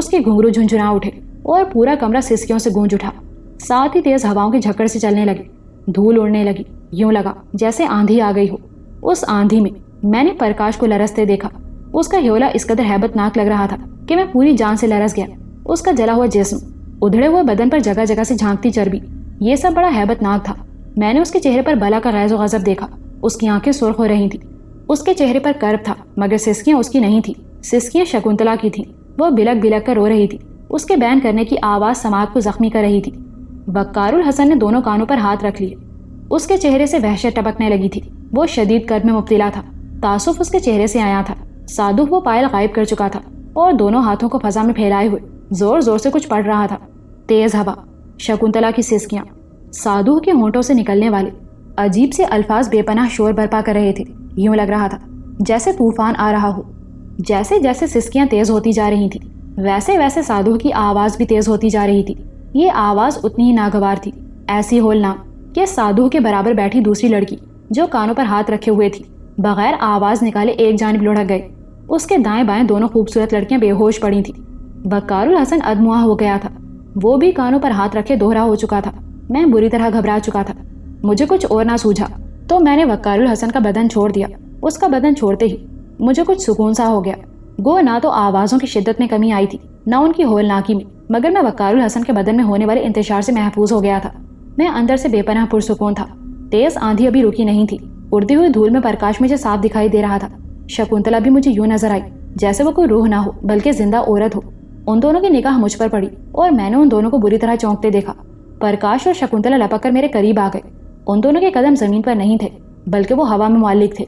اس کے گھنگرو جھنجھنا اٹھے اور پورا کمرہ سسکیوں سے گونج اٹھا، ساتھ ہی تیز ہواؤں کی جھکڑ سے چلنے لگی، دھول اڑنے لگی، یوں لگا جیسے آندھی آ گئی ہو۔ اس آندھی میں نے پرکاش کو لرزتے دیکھا۔ اس کا ہیولا اس قدر ہیبت ناک لگ رہا تھا کہ میں پوری جان سے لرز گیا۔ اس کا جلا ہوا جسم، ادھڑے ہوئے بدن پر جگہ جگہ سے جھانکتی چربی، یہ سب بڑا ہیبت ناک تھا۔ میں نے اس کے چہرے پر بلا کا غیظ و غضب دیکھا۔ اس کی آنکھیں سرخ ہو رہی تھیں، اس کے چہرے پر کرب تھا، مگر سسکیاں اس کی نہیں تھیں، سسکیاں شکنتلا کی تھیں۔ وہ بلک بلک کر رو رہی تھی، اس کے بین کرنے کی آواز سماعت کو زخمی کر رہی تھی۔ وقار الحسن نے دونوں کانوں پر ہاتھ رکھ لیے، اس کے چہرے سے وحشت ٹپکنے لگی تھی۔ وہ شدید کرب میں مبتلا تھا، تعصف اس کے چہرے سے آیا تھا۔ سادو وہ پائل غائب کر چکا تھا اور دونوں ہاتھوں کو فضا میں پھیلائے ہوئے زور زور سے کچھ پڑھ رہا تھا۔ تیز ہوا، شکنتلا کی سسکیاں، سادو کے ہونٹوں سے نکلنے والے عجیب سے الفاظ بے پناہ شور برپا کر رہے تھے۔ یوں لگ رہا تھا جیسے طوفان آ رہا ہو۔ جیسے جیسے سسکیاں تیز ہوتی جا رہی تھیں، ویسے ویسے سادو کی آواز بھی تیز ہوتی جا رہی تھی۔ یہ آواز اتنی ہی ناگوار تھی، ایسی ہولناک کہ سادو کے برابر بیٹھی دوسری لڑکی جو کانوں پر ہاتھ رکھے ہوئے تھی، بغیر آواز نکالے ایک جانب لڑک گئی۔ اس کے دائیں بائیں دونوں خوبصورت لڑکیاں بے ہوش پڑی تھیں۔ وقار الحسن ادموا ہو گیا تھا، وہ بھی کانوں پر ہاتھ رکھے دوہرا ہو چکا تھا۔ میں بری طرح گھبرا چکا تھا، مجھے کچھ اور نہ سوجھا تو میں نے وقار الحسن کا بدن چھوڑ دیا۔ اس کا بدن چھوڑتے ہی مجھے کچھ سکون سا ہو گیا، گو نہ تو آوازوں کی شدت میں کمی آئی تھی، نہ ان کی ہولناکی میں، مگر میں وقار الحسن کے بدن میں ہونے والے انتشار سے محفوظ ہو گیا تھا۔ میں اندر سے بے پناہ پرسکون تھا۔ تیز آندھی ابھی رکی نہیں تھی، اڑتی ہوئی دھول میں پرکاش مجھے صاف دکھائی دے رہا تھا۔ شکنتلا بھی مجھے یوں نظر آئی جیسے وہ کوئی روح نہ ہو بلکہ زندہ عورت ہو۔ ان دونوں کی نگاہ مجھ پر پڑی اور میں نے ان دونوں کو بری طرح چونکتے دیکھا۔ پرکاش اور شکنتلا لپک کر میرے قریب آ گئے۔ ان دونوں کے قدم زمین پر نہیں تھے بلکہ وہ ہوا میں معلق تھے۔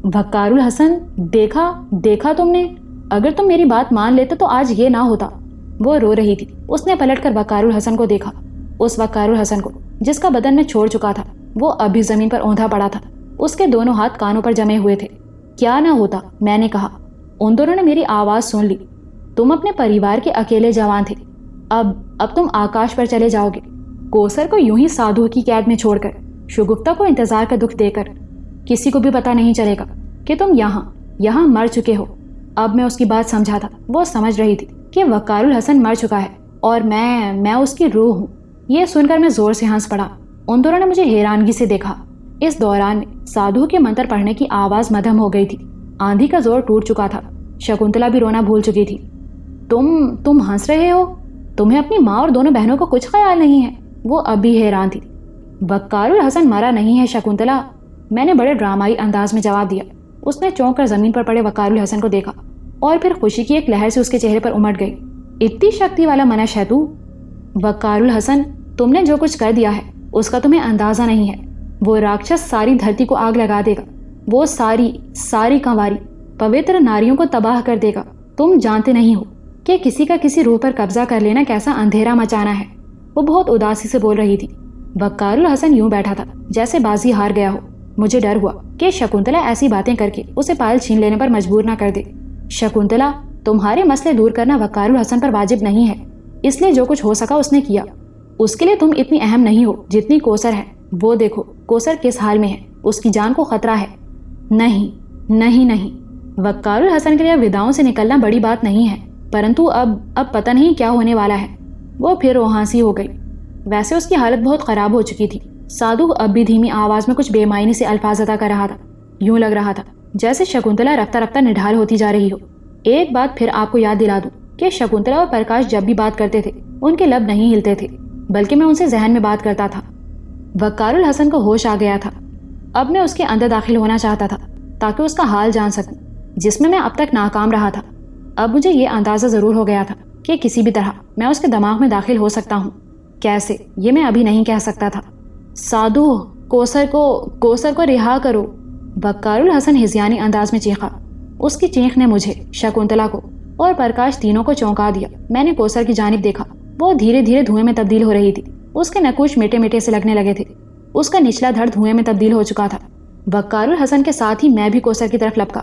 وقار الحسن، دیکھا تم نے؟ اگر تم میری بات مان لیتے تو آج یہ نہ ہوتا۔ وہ رو رہی تھی۔ اس نے پلٹ کر وقار الحسن کو دیکھا، اس وقار الحسن کو جس کا بدن میں چھوڑ چکا تھا۔ وہ اب بھی زمین پر اوندھا پڑا تھا، اس کے دونوں ہاتھ کانوں پر جمے ہوئے تھے۔ کیا نہ ہوتا، میں نے کہا۔ ان دونوں نے میری آواز سن لی۔ تم اپنے پریوار کے اکیلے جوان تھے، اب تم آکاش پر چلے جاؤ گے، کوثر کو یوں ہی سادھو کی قید میں چھوڑ کر، شگفتہ کو انتظار کا دکھ دے کر۔ کسی کو بھی پتا نہیں چلے گا کہ تم یہاں مر چکے ہو۔ اب میں اس کی بات سمجھا تھا۔ وہ سمجھ رہی تھی کہ وقار الحسن مر چکا ہے اور میں اس کی روح ہوں۔ یہ سن کر میں زور سے ہنس پڑا۔ ان دونوں نے مجھے حیرانگی سے دیکھا۔ اس دوران میں سادھو کے منتر پڑھنے کی آواز مدھم ہو گئی تھی۔ آندھی کا زور ٹوٹ چکا تھا۔ شکنتلا بھی رونا بھول چکی تھی۔ تم ہنس رہے ہو؟ تمہیں اپنی ماں اور دونوں بہنوں کو کچھ خیال نہیں ہے؟ وہ اب بھی حیران تھی۔ وقار الحسن مرا نہیں ہے شکنتلا، میں نے بڑے ڈرامائی انداز میں جواب دیا۔ اس نے چونک کر زمین پر پڑے وقار الحسن کو دیکھا اور پھر خوشی کی ایک لہر سے اس کے چہرے پر امٹ گئی۔ اتنی شکتی والا منش ہے تو؟ وقار الحسن، تم نے جو کچھ کر دیا ہے اس کا تمہیں اندازہ نہیں ہے۔ وہ راکشس ساری دھرتی کو آگ لگا دے گا، وہ ساری کنواری پوتر ناریوں کو تباہ کر دے گا۔ تم جانتے نہیں ہو کہ کسی کا کسی روح پر قبضہ کر لینا کیسا اندھیرا مچانا ہے۔ وہ بہت اداسی سے بول رہی تھی۔ وقار الحسن یوں بیٹھا تھا جیسے بازی ہار گیا ہو۔ مجھے ڈر ہوا کہ شکنتلا ایسی باتیں کر کے اسے پائل چھین لینے پر مجبور نہ کر دے۔ شکنتلا، تمہارے مسئلے دور کرنا وقار الحسن پر واجب نہیں ہے، اس لیے جو کچھ ہو سکا اس نے کیا۔ اس کے لیے تم اتنی اہم نہیں ہو جتنی کوثر ہے۔ وہ دیکھو کوثر کس حال میں ہے، اس کی جان کو خطرہ ہے۔ نہیں، وقار الحسن کے لیے وداؤں سے نکلنا بڑی بات نہیں ہے، پرنتو اب پتہ نہیں کیا ہونے والا ہے۔ وہ پھر روحانسی ہو گئی۔ ویسے اس کی حالت بہت خراب ہو چکی تھی۔ سادھو اب بھی دھیمی آواز میں کچھ بے معنی سے الفاظ ادا کر رہا تھا۔ یوں لگ رہا تھا جیسے شکنتلا رفتہ رفتہ نڈھال ہوتی جا رہی ہو۔ ایک بات پھر آپ کو یاد دلا دوں کہ شکنتلا اور پرکاش جب بھی بات کرتے تھے ان کے لب نہیں ہلتے تھے، بلکہ میں ان سے ذہن میں بات کرتا تھا۔ وقار الحسن کو ہوش آ گیا تھا۔ اب میں اس کے اندر داخل ہونا چاہتا تھا تاکہ اس کا حال جان سکوں، جس میں اب تک ناکام رہا تھا۔ اب مجھے یہ اندازہ ضرور ہو گیا تھا کہ کسی بھی طرح میں اس کے دماغ میں داخل ہو سکتا ہوں۔ کیسے، یہ میں ابھی نہیں کہہ سکتا تھا۔ سادھو، کوثر کو رہا کرو، وقار الحسن ہزیانی انداز میں چیخا۔ اس کی چیخ نے مجھے، شکنتلا کو اور پرکاش تینوں کو چونکا دیا۔ میں نے کوثر کی جانب دیکھا، وہ دھیرے دھیرے دھوئیں میں تبدیل ہو رہی تھی۔ اس کے نکوش میٹے میٹے سے لگنے لگے تھے، اس کا نچلا دھڑ دھوئیں میں تبدیل ہو چکا تھا۔ وقار الحسن کے ساتھ ہی میں بھی کوثر کی طرف لپکا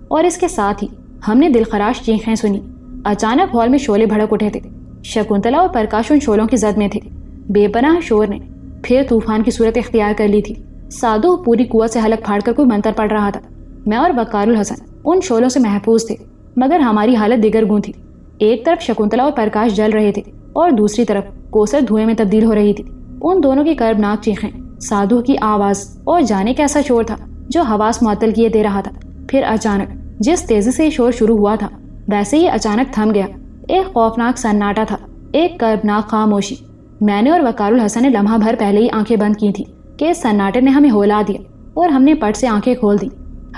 اور اس کے ساتھ ہی ہم نے دلخراش چیخیں سنی۔ اچانک ہال میں شعلے بھڑک اٹھے تھے۔ شکنتلا اور پرکاش ان شعلوں کی زد میں تھے۔ بے پناہ شور نے پھر طوفان کی صورت اختیار کر لی تھی۔ سادھو پوری قوت سے حلق پھاڑ کر کوئی منتر پڑھ رہا تھا۔ میں اور وقار الحسن ان شعلوں سے محفوظ تھے، مگر ہماری حالت دیگر گوں تھی۔ ایک طرف شکنتلا اور پرکاش جل رہے تھے اور دوسری طرف کوثر دھوئیں میں تبدیل ہو رہی تھی۔ ان دونوں کی کربناک چیخیں، سادھو کی آواز اور جانے کیسا شور تھا جو حواس معطل کیے دے رہا تھا۔ پھر اچانک جس تیزی سے شور شروع ہوا تھا ویسے ہی اچانک تھم گیا۔ ایک خوفناک سناٹا تھا، ایک کربناک خاموشی۔ میں نے اور وقار الحسن نے لمحہ بھر پہلے ہی آنکھیں بند کی تھی کہ اس سناٹے نے ہمیں ہولا دیا اور ہم نے پٹ سے آنکھیں کھول دی۔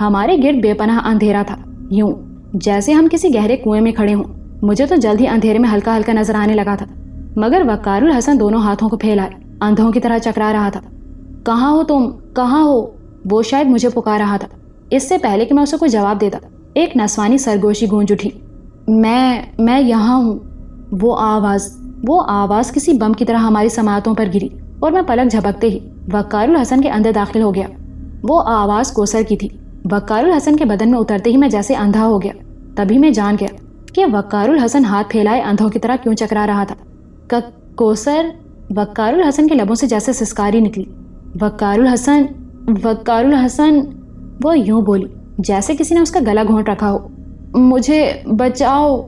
ہمارے گرد بے پناہ اندھیرا تھا، یوں جیسے ہم کسی گہرے کنویں میں کھڑے ہوں۔ مجھے تو جلد ہی اندھیرے میں ہلکا ہلکا نظر آنے لگا تھا، مگر وقار الحسن دونوں ہاتھوں کو پھیلائے اندھوں کی طرح چکرا رہا تھا۔ کہاں ہو تم، کہاں ہو؟ وہ شاید مجھے پکار رہا تھا۔ اس سے پہلے کہ میں اسے کوئی جواب دیتا ایک نسوانی سرگوشی گونج اٹھی، میں یہاں ہوں۔ وہ آواز کسی بم کی طرح ہماری سماعتوں پر گری اور میں پلک جھپکتے ہی وقار الحسن کے اندر داخل ہو گیا۔ وہ آواز کوثر کی تھی۔ وقار الحسن کے بدن میں اترتے ہی میں جیسے اندھا ہو گیا۔ تبھی میں جان گیا کہ وقار الحسن ہاتھ پھیلائے اندھوں کی طرح کیوں چکرا رہا تھا۔ کوثر، وقار الحسن کے لبوں سے جیسے سسکاری نکلی۔ وقار الحسن، وہ یوں بولی جیسے کسی نے اس کا گلا گھونٹ رکھا ہو، مجھے بچاؤ۔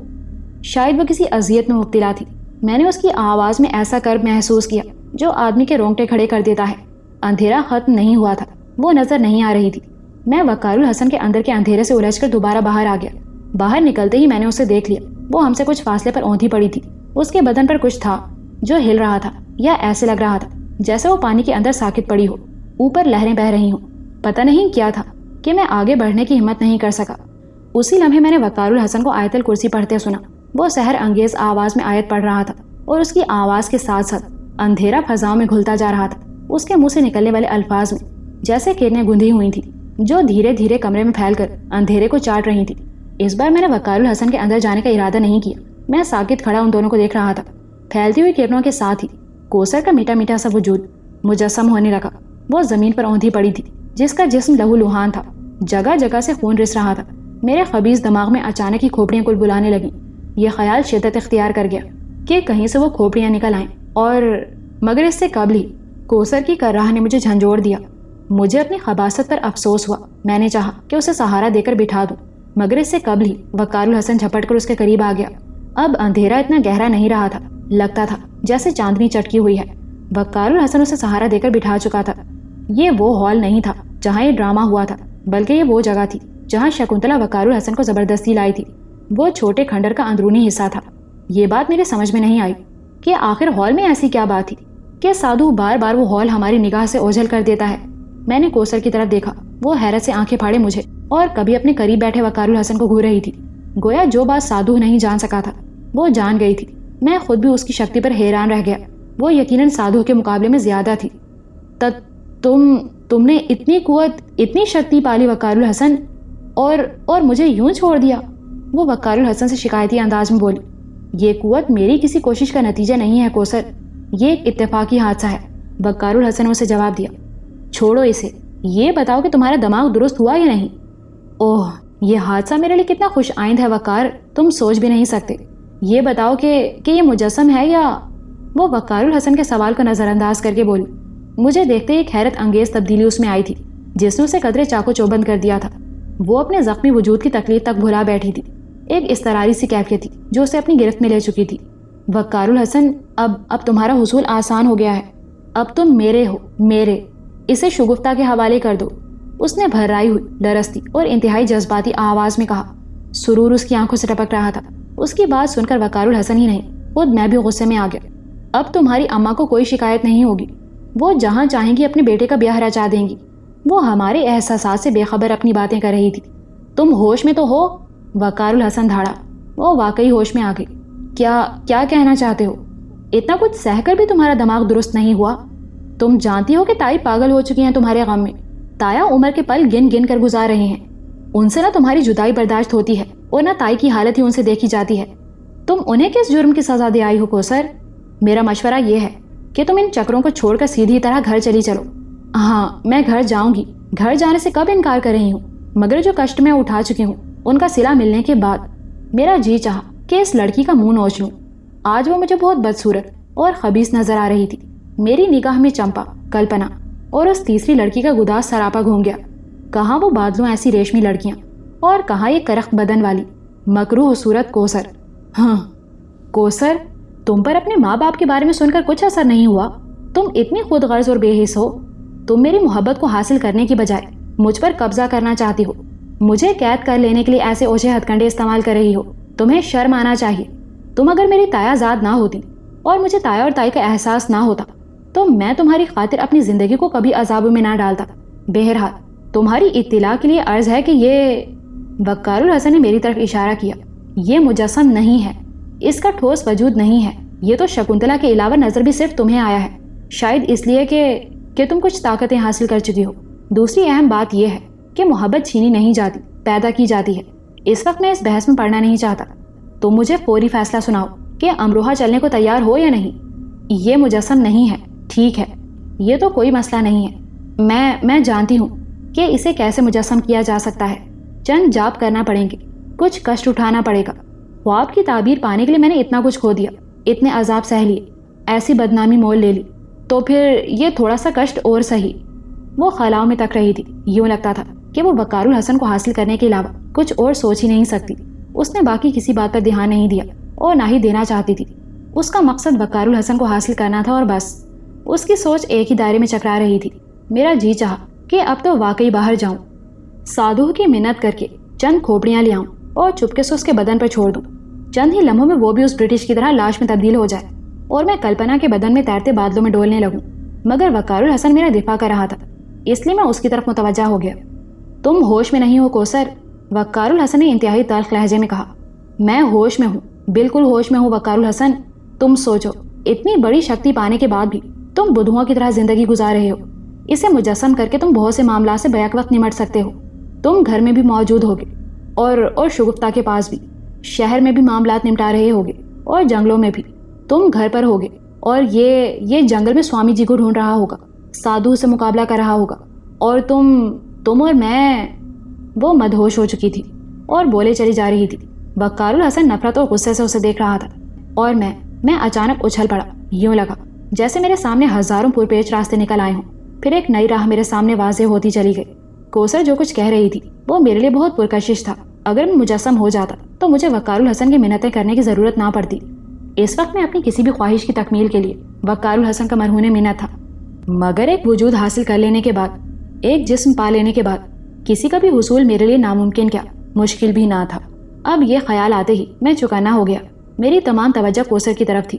شاید وہ کسی اذیت میں مبتلا تھی۔ میں نے اس کی آواز میں ایسا کرب محسوس کیا جو آدمی کے رونگٹے کھڑے کر دیتا ہے۔ اندھیرا ختم نہیں ہوا تھا، وہ نظر نہیں آ رہی تھی۔ میں وقار الحسن کے اندر کے اندھیرے سے الجھ کر دوبارہ باہر آ گیا۔ باہر نکلتے ہی میں نے اسے دیکھ لیا۔ وہ ہم سے کچھ فاصلے پر اوندھی پڑی تھی۔ اس کے بدن پر کچھ تھا جو ہل رہا تھا، یا ایسے لگ رہا تھا جیسے وہ پانی کے اندر ساکت پڑی ہو، اوپر لہریں بہ رہی ہوں۔ پتہ نہیں کیا تھا کہ میں آگے بڑھنے کی ہمت نہیں کر سکا۔ اسی لمحے میں نے وقار الحسن کو آیت الکرسی پڑھتے سنا۔ وہ سحر انگیز آواز میں آیت پڑھ رہا تھا اور اس کی آواز کے ساتھ ساتھ اندھیرا فضاؤں میں گھلتا جا رہا تھا۔ اس کے منہ سے نکلنے والے الفاظ میں جیسے کرنیں گندھی ہوئی تھیں جو دھیرے دھیرے کمرے میں پھیل کر اندھیرے کو چاٹ رہی تھی۔ اس بار میں نے وقار الحسن کے اندر جانے کا ارادہ نہیں کیا۔ میں ساکت کھڑا ان دونوں کو دیکھ رہا تھا۔ پھیلتی ہوئی کرنوں کے ساتھ ہی کوثر کا میٹھا میٹھا سا وجود مجسم ہونے لگا۔ وہ زمین پر اوندھی پڑی تھی، جس کا جسم لہو لہان تھا، جگہ جگہ سے خون رس رہا تھا۔ میرے خبیث دماغ میں اچانک ہی کھوپڑیاں کل بلانے لگیں۔ یہ خیال شدت اختیار کر گیا کہ کہیں سے وہ کھوپڑیاں نکل آئیں، اور مگر اس سے قبل ہی کوثر کی کرراہ نے مجھے جھنجھوڑ دیا۔ مجھے اپنی خباثت پر افسوس ہوا۔ میں نے چاہا کہ اسے سہارا دے کر بٹھا دوں، مگر اس سے قبل ہی وقار الحسن جھپٹ کر اس کے قریب آ گیا۔ اب اندھیرا اتنا گہرا نہیں رہا تھا، لگتا تھا جیسے چاندنی چٹکی ہوئی ہے۔ وقار الحسن اسے سہارا دے کر بٹھا چکا تھا۔ یہ وہ ہال نہیں تھا جہاں یہ ڈرامہ ہوا تھا، بلکہ یہ وہ جگہ تھی جہاں شکنتلا وقار الحسن کو زبردستی لائی تھی۔ وہ چھوٹے کھنڈر کا اندرونی حصہ تھا۔ یہ بات میرے سمجھ میں نہیں آئی کہ آخر ہال میں ایسی کیا بات تھی کہ سادھو بار بار وہ ہال ہماری نگاہ سے اوجھل کر دیتا ہے۔ میں نے کوثر کی طرف دیکھا۔ وہ حیرت سے آنکھیں پھاڑے مجھے اور کبھی اپنے قریب بیٹھے وقار الحسن کو گھور رہی تھی۔ گویا جو بات سادھو نہیں جان سکا تھا وہ جان گئی تھی۔ میں خود بھی اس کی شکتی پر حیران رہ گیا۔ وہ یقیناً سادھو کے مقابلے میں زیادہ تھی۔ تم نے اتنی قوت، اتنی شکتی پالی وقار الحسن، اور مجھے یوں چھوڑ دیا؟ وہ وقار الحسن سے شکایتی انداز میں بولی۔ یہ قوت میری کسی کوشش کا نتیجہ نہیں ہے کوثر، یہ ایک اتفاقی حادثہ ہے۔ وقار الحسن نے اسے جواب دیا۔ چھوڑو اسے، یہ بتاؤ کہ تمہارا دماغ درست ہوا یا نہیں؟ اوہ، یہ حادثہ میرے لیے کتنا خوش آئند ہے وقار، تم سوچ بھی نہیں سکتے۔ یہ بتاؤ کہ یہ مجسم ہے یا… وہ وقار الحسن کے سوال کو نظر انداز کر کے بولی۔ مجھے دیکھتے ایک حیرت انگیز تبدیلی اس میں آئی تھی جس نے اسے قدرے چاقو چوبند کر دیا تھا۔ وہ اپنے زخمی وجود کی تکلیف تک بھلا بیٹھی تھی۔ ایک اضطراری سی کیفیت تھی جو اسے اپنی گرفت میں لے چکی تھی۔ وقار الحسن، اب تمہارا حصول آسان ہو گیا ہے۔ اب تم میرے ہو، میرے۔ اسے شگفتہ کے حوالے کر دو، اس نے بھرائی ہوئی، لرزتی اور انتہائی جذباتی آواز میں کہا۔ سرور اس کی آنکھوں سے ٹپک رہا تھا۔ اس کی بات سن کر وقار الحسن ہی نہیں، خود میں بھی غصے میں آ گیا۔ اب تمہاری اماں کو کوئی شکایت نہیں ہوگی، وہ جہاں چاہیں گی اپنے بیٹے کا بیاہ رچا دیں گی۔ وہ ہمارے احساسات سے بے خبر اپنی باتیں کر رہی تھی۔ تم ہوش میں تو ہو؟ وقار الحسن دھاڑا۔ وہ واقعی ہوش میں آ گئی۔ کیا کہنا چاہتے ہو؟ اتنا کچھ سہ کر بھی تمہارا دماغ درست نہیں ہوا؟ تم جانتی ہو کہ تائی پاگل ہو چکی ہیں تمہارے غم میں۔ تایا عمر کے پل گن گن کر گزار رہے ہیں۔ ان سے نہ تمہاری جدائی برداشت ہوتی ہے اور نہ تائی کی حالت ہی ان سے دیکھی جاتی ہے۔ تم انہیں کس جرم کی سزا دے آئی ہو کوثر؟ میرا مشورہ یہ ہے کہ تم ان چکروں کو چھوڑ کر سیدھی طرح گھر چلی چلو۔ ہاں، میں گھر جاؤں گی، گھر جانے سے کب انکار کر رہی ہوں، مگر جو کشٹ میں اٹھا چکی ہوں ان کا صلہ ملنے کے بعد میرا جی چاہا کہ اس لڑکی کا منہ نوچ لوں۔ آج وہ مجھے بہت بدصورت اور خبیث نظر آ رہی تھی۔ میری نگاہ میں چمپا، کلپنا اور اس تیسری لڑکی کا گداز سراپا گھوم گیا۔ کہاں وہ بادلوں ایسی ریشمی لڑکیاں اور کہاں یہ کرخت بدن والی مکروہ صورت کوثر۔ ہاں کوثر، تم پر اپنے ماں باپ کے بارے میں سن کر کچھ اثر نہیں ہوا؟ تم اتنی خود غرض اور بے حس ہو. تم میری محبت کو حاصل کرنے کی بجائے مجھ پر قبضہ کرنا چاہتی ہو. مجھے قید کر لینے کے لیے ایسے اوچھے ہتھ کنڈے استعمال کر رہی ہو. تمہیں شرم آنا چاہیے. تم اگر میری تایا زاد نہ ہوتی اور مجھے تایا اور تائی کا احساس نہ ہوتا تو میں تمہاری خاطر اپنی زندگی کو کبھی عذابوں میں نہ ڈالتا. بہرحال تمہاری اطلاع کے لیے عرض ہے کہ یہ وقار الحسن نے میری طرف اشارہ کیا. یہ مجسم نہیں ہے، اس کا ٹھوس وجود نہیں ہے. یہ تو شکنتلا کے علاوہ نظر بھی صرف تمہیں آیا ہے، شاید اس لیے کہ تم کچھ طاقتیں حاصل کر چکی ہو. دوسری اہم بات یہ ہے کہ محبت چھینی نہیں جاتی، پیدا کی جاتی ہے. اس وقت میں اس بحث میں پڑھنا نہیں چاہتا. تم مجھے فوری فیصلہ سناؤ کہ امروہہ چلنے کو تیار ہو یا نہیں. یہ مجسم نہیں ہے، ٹھیک ہے، یہ تو کوئی مسئلہ نہیں ہے. میں جانتی ہوں کہ اسے کیسے مجسم کیا جا سکتا ہے. چند جاپ کرنا پڑیں گے، کچھ کشٹ اٹھانا پڑے گا. خواب کی تعبیر پانے کے لیے میں نے اتنا کچھ کھو دیا، اتنے عذاب سہ لیے، ایسی بدنامی مول لے لی، تو پھر یہ تھوڑا سا کشٹ اور سہی. وہ خلاؤں میں تک رہی تھی. یوں لگتا تھا کہ وہ وقار الحسن کو حاصل کرنے کے علاوہ کچھ اور سوچ ہی نہیں سکتی. اس نے باقی کسی بات پر دھیان نہیں دیا اور نہ ہی دینا چاہتی تھی. اس کا مقصد وقار الحسن کو حاصل کرنا تھا اور بس. اس کی سوچ ایک ہی دائرے میں چکرا رہی تھی. میرا جی چاہا کہ اب تو واقعی باہر جاؤں، سادھو کی منت کر کے چند کھوپڑیاں لے آؤں اور چپکے سے اس کے بدن پر چھوڑ دوں. چند ہی لمحوں میں وہ بھی اس برٹش کی طرح لاش میں تبدیل ہو جائے اور میں کلپنا کے بدن میں تیرتے بادلوں میں ڈولنے لگوں. مگر وقار الحسن میرا دفاع کر رہا تھا، اس لیے میں اس کی طرف متوجہ ہو گیا. تم ہوش میں نہیں ہو کوثر، وقار الحسن نے انتہائی تلخ لہجے میں کہا. میں ہوش میں ہوں، بالکل ہوش میں ہوں وقار الحسن. تم سوچو، اتنی بڑی شکتی پانے کے بعد بھی تم بدھواں کی طرح زندگی گزار رہے ہو. اسے مجسم کر کے تم بہت سے معاملات سے بیک وقت نمٹ سکتے ہو. تم گھر میں بھی موجود ہوگے اور شگفتہ کے پاس بھی. شہر میں بھی معاملات نمٹا رہے ہوگے اور جنگلوں میں بھی. تم گھر پر ہوگے اور یہ جنگل میں سوامی جی کو ڈھونڈ رہا ہوگا، سادھو سے مقابلہ کر رہا ہوگا. اور تم اور میں. وہ مدہوش ہو چکی تھی اور بولے چلی جا رہی تھی. وقار الحسن نفرت اور غصے سے اسے دیکھ رہا تھا اور میں اچانک اچھل پڑا. یوں لگا جیسے میرے سامنے ہزاروں پرپیچ راستے نکل آئے ہوں. پھر ایک نئی راہ میرے سامنے واضح ہوتی چلی گئی. کوثر جو کچھ کہہ رہی تھی وہ میرے لیے بہت پرکشش تھا. اگر میں مجسم ہو جاتا تو مجھے وقار الحسن کی منتیں کرنے کی ضرورت نہ پڑتی. اس وقت میں اپنی کسی بھی خواہش کی تکمیل کے لیے وقار الحسن کا مرہون منت تھا. مگر ایک وجود حاصل کر لینے کے بعد، ایک جسم پا لینے کے بعد کسی کا بھی حصول میرے لیے ناممکن کیا، مشکل بھی نہ تھا. اب یہ خیال آتے ہی میں چکانا ہو گیا. میری تمام توجہ کوثر کی طرف تھی.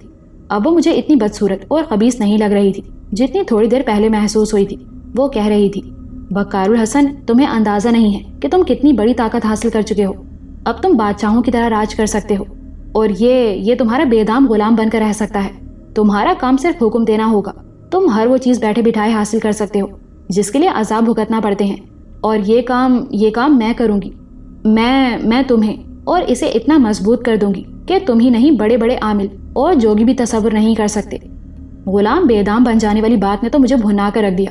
اب وہ مجھے اتنی بدصورت اور خبیث نہیں لگ رہی تھی جتنی تھوڑی دیر پہلے محسوس ہوئی تھی. وہ کہہ رہی تھی، وقار الحسن، تمہیں اندازہ نہیں ہے کہ تم کتنی بڑی طاقت حاصل کر چکے ہو. اب تم بادشاہوں کی طرح راج کر سکتے ہو اور یہ تمہارا بے دام غلام بن کر رہ سکتا ہے. تمہارا کام صرف حکم دینا ہوگا. تم ہر وہ چیز بیٹھے بٹھائے حاصل کر سکتے ہو جس کے لیے عذاب بھگتنا پڑتے ہیں، اور یہ کام میں کروں گی. میں تمہیں اور اسے اتنا مضبوط کر دوں گی کہ تم ہی نہیں، بڑے بڑے عامل اور جوگی بھی تصور نہیں کر سکتے. غلام بے دام بن جانے والی بات نے تو مجھے بھنا کر رکھ دیا.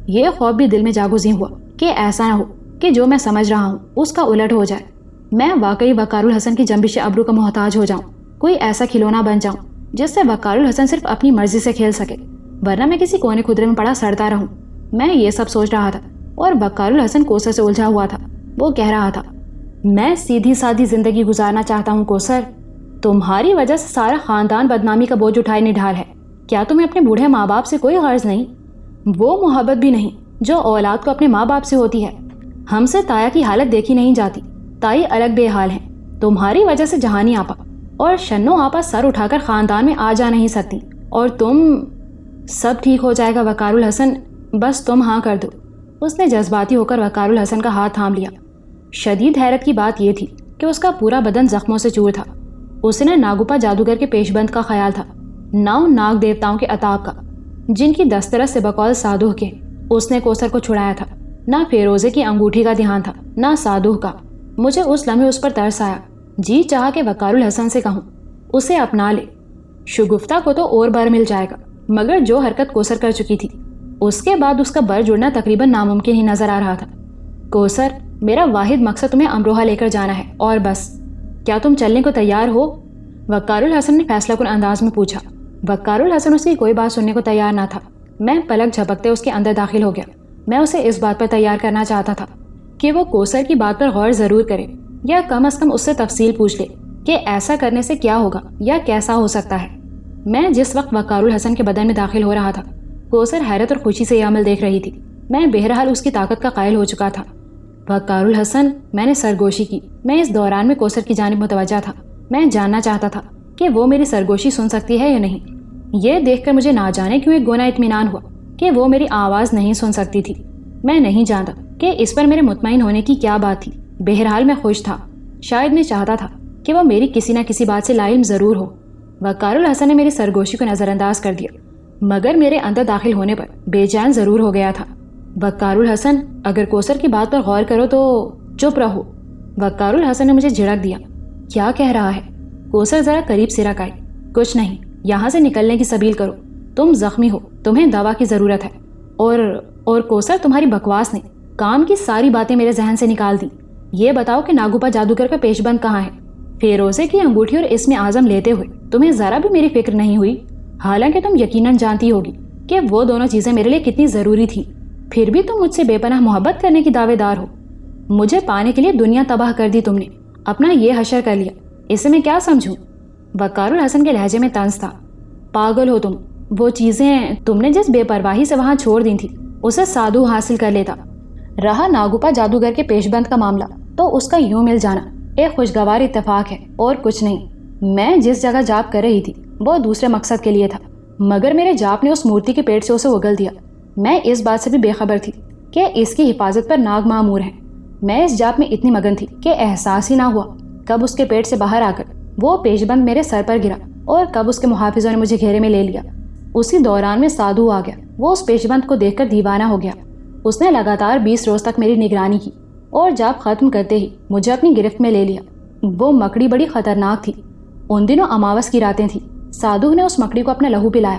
یہ خوف بھی دل میں جاگزیں ہوا کہ ایسا نہ ہو کہ جو میں سمجھ رہا ہوں اس کا الٹ ہو جائے. میں واقعی وقار الحسن کی جنبش ابرو کا محتاج ہو جاؤں، کوئی ایسا کھلونا بن جاؤں جس سے وقار الحسن صرف اپنی مرضی سے کھیل سکے، ورنہ میں کسی کونے خدرے میں پڑا سڑتا رہوں. میں یہ سب سوچ رہا تھا اور وقار الحسن کوثر سے الجھا ہوا تھا. وہ کہہ رہا تھا، میں سیدھی سادھی زندگی گزارنا چاہتا ہوں کوثر. تمہاری وجہ سے سارا خاندان بدنامی کا بوجھ اٹھائے نڈھال ہے. کیا تمہیں اپنے بوڑھے ماں باپ سے کوئی غرض نہیں؟ وہ محبت بھی نہیں جو اولاد کو اپنے ماں باپ سے ہوتی ہے. ہم سے تایا کی حالت دیکھی نہیں جاتی. تائی الگ بے حال ہیں. تمہاری وجہ سے جہانی آپا اور شنو آپا سر اٹھا کر خاندان میں آ جا نہیں سکتی، اور تم. سب ٹھیک ہو جائے گا وقار الحسن، بس تم ہاں کر دو. اس نے جذباتی ہو کر وقار الحسن کا ہاتھ تھام لیا. شدید حیرت کی بات یہ تھی کہ اس کا پورا بدن زخموں سے چور تھا. اس نے ناگوپا جادوگر کے پیش بند کا خیال تھا، نہ ناگ دیوتاؤں کے عطاب کا جن کی دسترس سے بقول سادھو کے اس نے کوثر کو چھڑایا تھا. نہ فیروزے کی انگوٹھی کا دھیان تھا، نہ سادھو کا. مجھے اس لمحے اس پر ترس آیا. جی چاہا کہ وقار الحسن سے کہوں اسے اپنا لے. شگفتہ کو تو اور بر مل جائے گا، مگر جو حرکت کوثر کر چکی تھی اس کے بعد اس کا بر جڑنا تقریباً ناممکن ہی نظر آ رہا تھا. کوثر، میرا واحد مقصد تمہیں امروہہ لے کر جانا ہے اور بس. کیا تم چلنے کو تیار ہو؟ وقار الحسن نے فیصلہ کن انداز میں پوچھا. وقار الحسن اس کی کوئی بات سننے کو تیار نہ تھا. میں پلک جھپکتے اس کے اندر داخل ہو گیا. میں اسے اس بات پر تیار کرنا چاہتا تھا کہ وہ کوثر کی بات پر غور ضرور کرے، یا کم از کم اس سے تفصیل پوچھ لے کہ ایسا کرنے سے کیا ہوگا یا کیسا ہو سکتا ہے۔ میں جس وقت وقار الحسن کے بدن میں داخل ہو رہا تھا، کوثر حیرت اور خوشی سے یہ عمل دیکھ رہی تھی۔ میں بہرحال اس کی طاقت کا قائل ہو چکا تھا۔ وقار الحسن، میں نے سرگوشی کی۔ میں اس دوران میں کوثر کی جانب متوجہ تھا۔ میں جاننا چاہتا تھا کہ وہ میری سرگوشی سن سکتی ہے یا نہیں۔ یہ دیکھ کر مجھے نہ جانے کیوں ایک گونا اطمینان ہوا کہ وہ میری آواز نہیں سن سکتی تھی۔ میں نہیں جانتا کہ اس پر میرے مطمئن ہونے کی کیا بات تھی۔ بہرحال میں خوش تھا۔ شاید میں چاہتا تھا کہ وہ میری کسی نہ کسی بات سے لا علم ضرور ہو۔ وقار الحسن نے میری سرگوشی کو نظر انداز کر دیا، مگر میرے اندر داخل ہونے پر بے چین ضرور ہو گیا تھا۔ وقار الحسن، اگر کوثر کی بات پر غور کرو تو چپ رہو۔ وقار الحسن نے مجھے جھڑک دیا۔ کیا کہہ رہا ہے؟ کوثر ذرا قریب سے رکھ آئی۔ کچھ نہیں، یہاں سے نکلنے کی سبیل کرو۔ تم زخمی ہو، تمہیں دوا کی ضرورت ہے۔ اور کوثر، تمہاری بکواس نے کام کی ساری باتیں میرے ذہن سے نکال دی۔ یہ بتاؤ کہ ناگوپا جادوگر کا پیش بند کہاں ہے؟ فیروزے کی انگوٹھی اور اسم اعظم لیتے ہوئے تمہیں ذرا بھی میری فکر نہیں ہوئی، حالانکہ تم یقیناً جانتی ہوگی کہ وہ دونوں چیزیں میرے لیے کتنی ضروری تھیں۔ پھر بھی تم مجھ سے بے پناہ محبت کرنے کی دعوے دار ہو۔ مجھے پانے کے لیے دنیا تباہ کر دی تم نے، اپنا یہ حشر کر لیا، اسے میں کیا سمجھوں؟ وقار الحسن کے لہجے میں طنز تھا۔ پاگل ہو تم۔ وہ چیزیں تم نے جس بے پرواہی سے وہاں چھوڑ دی تھی، اسے سادھو حاصل کر لیتا۔ رہا ناگوپا جادوگر کے پیش بند کا معاملہ، تو اس کا یوں مل جانا ایک خوشگوار اتفاق ہے اور کچھ نہیں۔ میں جس جگہ جاپ کر رہی تھی وہ دوسرے مقصد کے لیے تھا، مگر میرے جاپ نے اس مورتی کے پیٹ سے اسے اگل دیا۔ میں اس بات سے بھی بے خبر تھی کہ اس کی حفاظت پر ناگ مامور ہے۔ میں اس جاپ میں اتنی مگن تھی کہ احساس ہی نہ ہوا کب اس کے پیٹ سے باہر آ کر وہ پیش بند میرے سر پر گرا اور کب اس کے محافظوں نے مجھے گھیرے میں لے لیا۔ اسی دوران میں سادھو آ گیا۔ وہ اس پیش بند کو دیکھ کر دیوانہ ہو گیا۔ اس نے لگاتار 20 روز تک میری نگرانی کی اور جاپ ختم کرتے ہی مجھے اپنی گرفت میں لے لیا۔ وہ مکڑی بڑی خطرناک تھی۔ ان دنوں اماوس کی راتیں تھیں۔ سادھو نے اس مکڑی کو اپنا لہو پلایا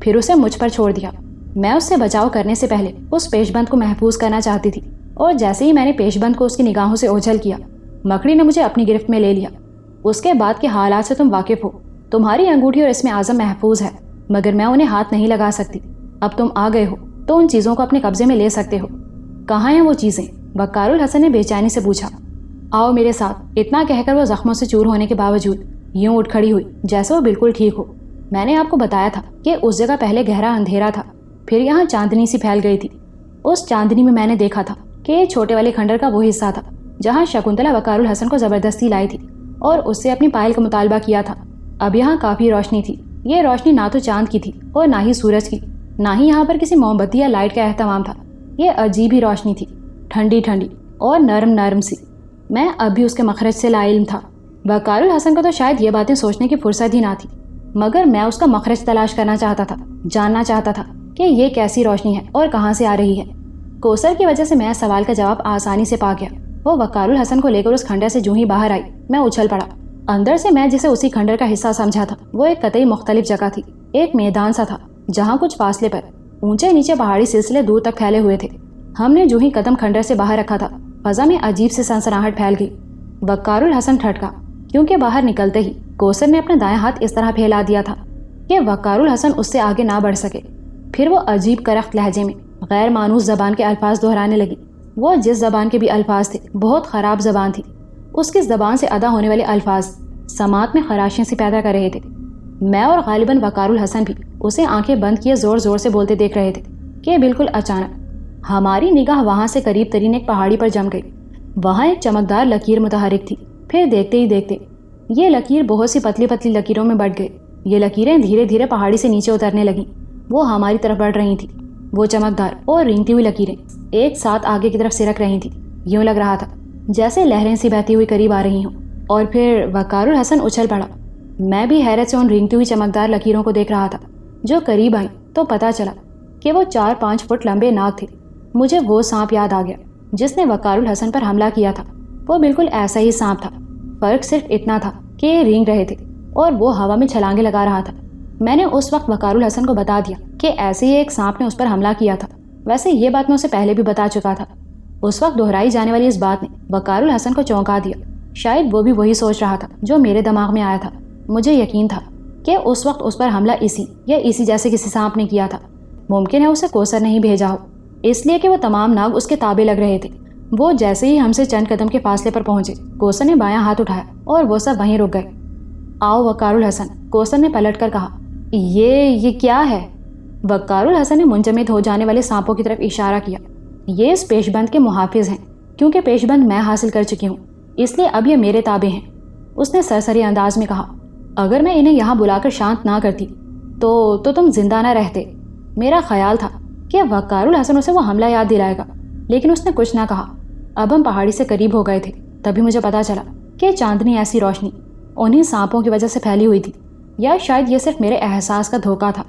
پھر اسے مجھ پر چھوڑ دیا۔ میں اس سے بچاؤ کرنے سے پہلے اس پیش بند کو محفوظ کرنا چاہتی تھی، اور جیسے ہی میں نے پیش بند کو اس کی نگاہوں سے اوجھل کیا، مکڑی نے مجھے اپنی گرفت میں لے لیا۔ اس کے بعد کے حالات سے تم واقف ہو۔ تمہاری انگوٹھی اور اسم اعظم محفوظ ہے، مگر میں انہیں ہاتھ نہیں لگا سکتی۔ اب تم آ گئے ہو تو ان چیزوں کو اپنے قبضے میں لے سکتے ہو۔ کہاں ہیں وہ چیزیں؟ وقار الحسن نے بے چینی سے پوچھا۔ آؤ میرے ساتھ۔ اتنا کہہ کر وہ زخموں سے چور ہونے کے باوجود یوں اٹھ کھڑی ہوئی جیسے وہ بالکل ٹھیک ہو۔ میں نے آپ کو بتایا تھا کہ اس جگہ پہلے گہرا اندھیرا تھا، پھر یہاں چاندنی سی پھیل گئی تھی۔ اس چاندنی میں نے دیکھا تھا کہ چھوٹے والے کھنڈر کا وہ حصہ تھا جہاں شکنتلا وقار الحسن کو زبردستی لائی تھی اور اس سے اپنی پائل کا مطالبہ کیا تھا۔ اب یہاں کافی روشنی تھی۔ یہ روشنی نہ تو چاند کی تھی اور نہ ہی سورج کی، نہ ہی یہاں پر کسی موم بتی یا لائٹ کا اہتمام تھا۔ یہ عجیب ہی روشنی تھی، ٹھنڈی ٹھنڈی اور نرم نرم سی۔ میں اب بھی اس کے مخرج سے لا علم تھا۔ وقار الحسن کو تو شاید یہ باتیں سوچنے کی فرصت ہی نہ تھی، مگر میں اس کا مخرج تلاش کرنا چاہتا تھا، جاننا چاہتا تھا کہ یہ کیسی روشنی ہے اور کہاں سے آ رہی ہے۔ کوثر کی وجہ سے میں سوال کا جواب آسانی سے پا گیا۔ وہ وقار الحسن کو لے کر اس کھنڈر سے جو ہی باہر آئی، میں اچھل پڑا۔ اندر سے میں جسے اسی کھنڈر کا حصہ سمجھا تھا وہ ایک قطعی مختلف جگہ تھی۔ ایک میدان سا تھا جہاں کچھ فاصلے پر اونچے نیچے پہاڑی سلسلے دور تک پھیلے ہوئے تھے۔ ہم نے جو ہی قدم کھنڈر سے باہر رکھا تھا، فضا میں عجیب سے سنسناہٹ پھیل گئی۔ وقار الحسن ٹھٹکا، کیونکہ باہر نکلتے ہی کوثر نے اپنا دائیں ہاتھ اس طرح پھیلا دیا تھا کہ وقار الحسن اس سے آگے نہ بڑھ سکے۔ پھر وہ عجیب کرخت لہجے میں غیر مانوس زبان کے الفاظ دہرانے لگی۔ وہ جس زبان کے بھی الفاظ تھے بہت خراب زبان تھی۔ اس کی زبان سے ادا ہونے والے الفاظ سماعت میں خراشیں سی پیدا کر رہے تھے۔ میں اور غالباً وقار الحسن بھی اسے آنکھیں بند کیے زور زور سے بولتے دیکھ رہے تھے کہ بالکل اچانک ہماری نگاہ وہاں سے قریب ترین ایک پہاڑی پر جم گئی۔ وہاں ایک چمکدار لکیر متحرک تھی۔ پھر دیکھتے ہی دیکھتے یہ لکیر بہت سی پتلی پتلی لکیروں میں بٹ گئی۔ یہ لکیریں دھیرے دھیرے پہاڑی سے نیچے اترنے لگیں۔ وہ ہماری طرف بڑھ رہی تھیں۔ وہ چمکدار اور رینگتی ہوئی لکیریں ایک ساتھ آگے کی طرف سرک رہی تھیں۔ یوں لگ رہا تھا جیسے لہریں سی بہتی ہوئی قریب آ رہی ہوں۔ اور پھر وقار الحسن اچھل پڑا۔ میں بھی حیرت سے ان رینگتی ہوئی چمکدار لکیروں کو دیکھ رہا تھا۔ جو قریب آئیں تو پتہ چلا کہ وہ 4-5 فٹ لمبے ناگ تھے۔ مجھے وہ سانپ یاد آ گیا جس نے وقار الحسن پر حملہ کیا تھا۔ وہ بالکل ایسا ہی سانپ تھا، فرق صرف اتنا تھا کہ یہ رینگ رہے تھے اور وہ ہوا میں چھلانگیں لگا رہا تھا۔ میں نے اس وقت وقار الحسن کو بتا دیا کہ ایسے ہی ایک سانپ نے اس پر حملہ کیا تھا۔ ویسے یہ بات میں اسے پہلے بھی بتا چکا تھا۔ اس وقت دہرائی جانے والی اس بات نے وقار الحسن کو چونکا دیا۔ شاید وہ بھی وہی سوچ رہا تھا جو میرے دماغ میں آیا تھا۔ مجھے یقین تھا کہ اس وقت اس پر حملہ اسی جیسے کسی سانپ نے کیا تھا۔ ممکن ہے اسے کوثر نہیں بھیجا ہو، اس لیے کہ وہ تمام ناگ اس کے تابع لگ رہے تھے۔ وہ جیسے ہی ہم سے چند قدم کے فاصلے پر پہنچے کوثر نے بایاں ہاتھ اٹھایا اور وہ سب وہیں رک گئے۔ آؤ وقار الحسن، کوثر نے پلٹ کر کہا۔ یہ کیا ہے؟ وقار الحسن نے منجمد ہو جانے والے سانپوں کی طرف اشارہ کیا۔ یہ اس پیش بند کے محافظ ہیں، کیونکہ پیش بند میں حاصل کر چکی ہوں، اس لیے اب یہ میرے تابع ہیں۔ اس نے سرسری انداز میں کہا۔ اگر میں انہیں یہاں بلا کر شانت نہ کرتی تو تم زندہ نہ رہتے۔ میرا خیال تھا کہ وقار الحسن اسے وہ حملہ یاد دلائے گا، لیکن اس نے کچھ نہ کہا۔ اب ہم پہاڑی سے قریب ہو گئے تھے، تبھی مجھے پتا چلا کہ چاندنی ایسی روشنی انہیں سانپوں کی وجہ سے پھیلی ہوئی تھی، یا شاید یہ صرف میرے احساس کا دھوکہ تھا۔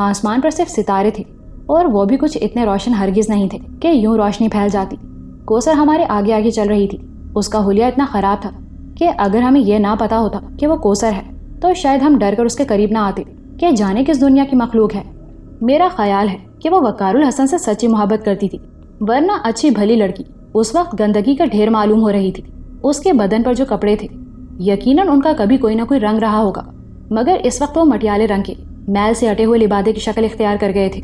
آسمان پر صرف ستارے تھے، اور وہ بھی کچھ اتنے روشن ہرگز نہیں تھے کہ یوں روشنی پھیل جاتی۔ کوثر ہمارے آگے آگے چل رہی تھی۔ اس کا حلیہ اتنا خراب تھا کہ اگر ہمیں یہ نہ پتا ہوتا کہ وہ کوثر ہے تو شاید ہم ڈر کر اس کے قریب نہ آتے کہ جانے کس دنیا کی مخلوق ہے۔ میرا خیال ہے کہ وہ وقار الحسن سے سچی محبت کرتی تھی، ورنہ اچھی بھلی لڑکی اس وقت گندگی کا ڈھیر معلوم ہو رہی تھی۔ اس کے بدن پر جو کپڑے تھے یقیناً ان کا کبھی کوئی نہ کوئی رنگ رہا ہوگا، مگر اس وقت وہ مٹیالے رنگ کے میل سے اٹے ہوئے لبادے کی شکل اختیار کر گئے تھے۔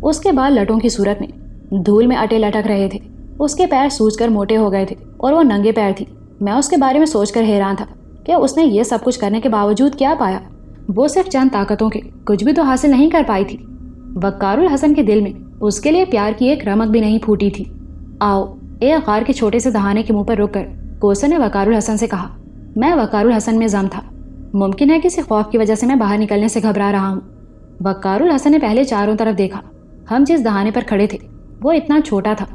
اس کے بال لٹوں کی صورت میں دھول میں اٹے لٹک رہے تھے۔ اس کے پیر سوج کر موٹے ہو گئے تھے اور وہ ننگے پیر تھی۔ میں اس کے بارے میں سوچ کر حیران تھا کہ اس نے یہ سب کچھ کرنے کے باوجود کیا پایا۔ وہ صرف چند طاقتوں کے کچھ بھی تو حاصل نہیں کر پائی تھی۔ وقار الحسن کے دل میں اس کے لیے پیار کی ایک رمق بھی نہیں پھوٹی تھی۔ آؤ، ایک غار کے چھوٹے سے دہانے کے منہ پر رک کر کوثر نے وقار الحسن سے کہا۔ میں وقار الحسن میں ضم تھا۔ ممکن ہے کسی خوف کی وجہ سے میں باہر نکلنے سے گھبرا رہا ہوں۔ وقار الحسن نے پہلے چاروں طرف دیکھا۔ ہم جس دہانے پر کھڑے تھے وہ اتنا چھوٹا تھا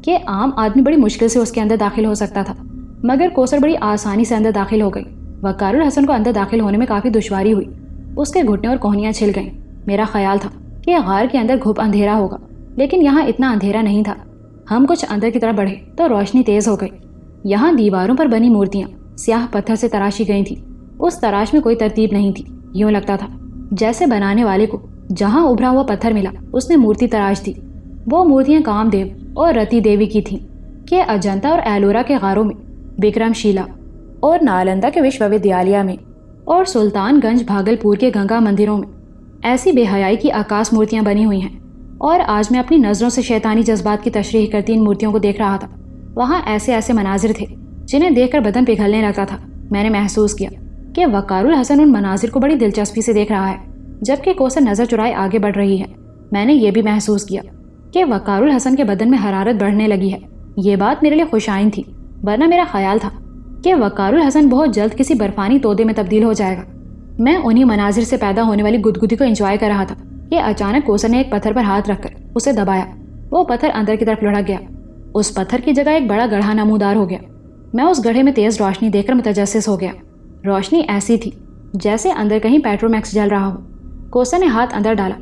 کہ عام آدمی بڑی مشکل سے اس کے اندر داخل ہو سکتا تھا، مگر کوثر بڑی آسانی سے اندر داخل ہو گئی۔ وقار الحسن کو اندر داخل ہونے میں کافی دشواری ہوئی۔ اس کے گھٹنے اور کوہنیاں چھل گئیں۔ میرا خیال تھا کہ غار کے اندر گھپ اندھیرا ہوگا، لیکن یہاں اتنا اندھیرا نہیں تھا۔ ہم کچھ اندر کی طرف بڑھے تو روشنی تیز ہو گئی۔ یہاں دیواروں پر بنی مورتیاں سیاہ پتھر سے تراشی گئی تھیں۔ اس تراش میں کوئی ترتیب نہیں تھی۔ یوں لگتا تھا جیسے بنانے والے کو جہاں ابھرا ہوا پتھر ملا اس نے مورتی تراش دی۔ وہ مورتیاں کام دیو اور رتی دیوی کی تھیں کہ اجنتا اور ایلورا کے غاروں میں، بکرم شیلا اور نالندہ کے وشو ودیالیہ میں، اور سلطان گنج بھاگل پور کے گنگا مندروں میں ایسی بے حیائی کی آکاش مورتیاں بنی ہوئی ہیں۔ اور آج میں اپنی نظروں سے شیطانی جذبات کی تشریح کرتی ان مورتیوں کو دیکھ رہا تھا۔ وہاں ایسے مناظر تھے جنہیں دیکھ کر بدن پگھلنے لگتا تھا۔ میں نے محسوس کیا کہ وقار الحسن ان مناظر کو بڑی دلچسپی سے دیکھ رہا ہے، جبکہ کوثر نظر چرائے آگے بڑھ رہی ہے۔ میں نے یہ بھی محسوس کیا کہ وقار الحسن کے بدن میں حرارت بڑھنے لگی ہے۔ یہ بات میرے لیے خوش آئند تھی، ورنہ میرا خیال تھا کہ وقار الحسن بہت جلد کسی برفانی تودے میں تبدیل ہو جائے گا۔ میں انہی مناظر سے پیدا ہونے والی گدگدی کو انجوائے کر رہا تھا کہ اچانک کوثر نے ایک پتھر پر ہاتھ رکھ کر اسے دبایا۔ وہ پتھر اندر کی طرف لڑک گیا۔ اس پتھر کی جگہ ایک بڑا گڑھا نمودار ہو گیا۔ میں اس گڑھے میں تیز روشنی دیکھ کر متجسس ہو گیا۔ روشنی ایسی تھی جیسے اندر کہیں پیٹرومیکس جل رہا ہو۔ کوثر نے ہاتھ اندر ڈالا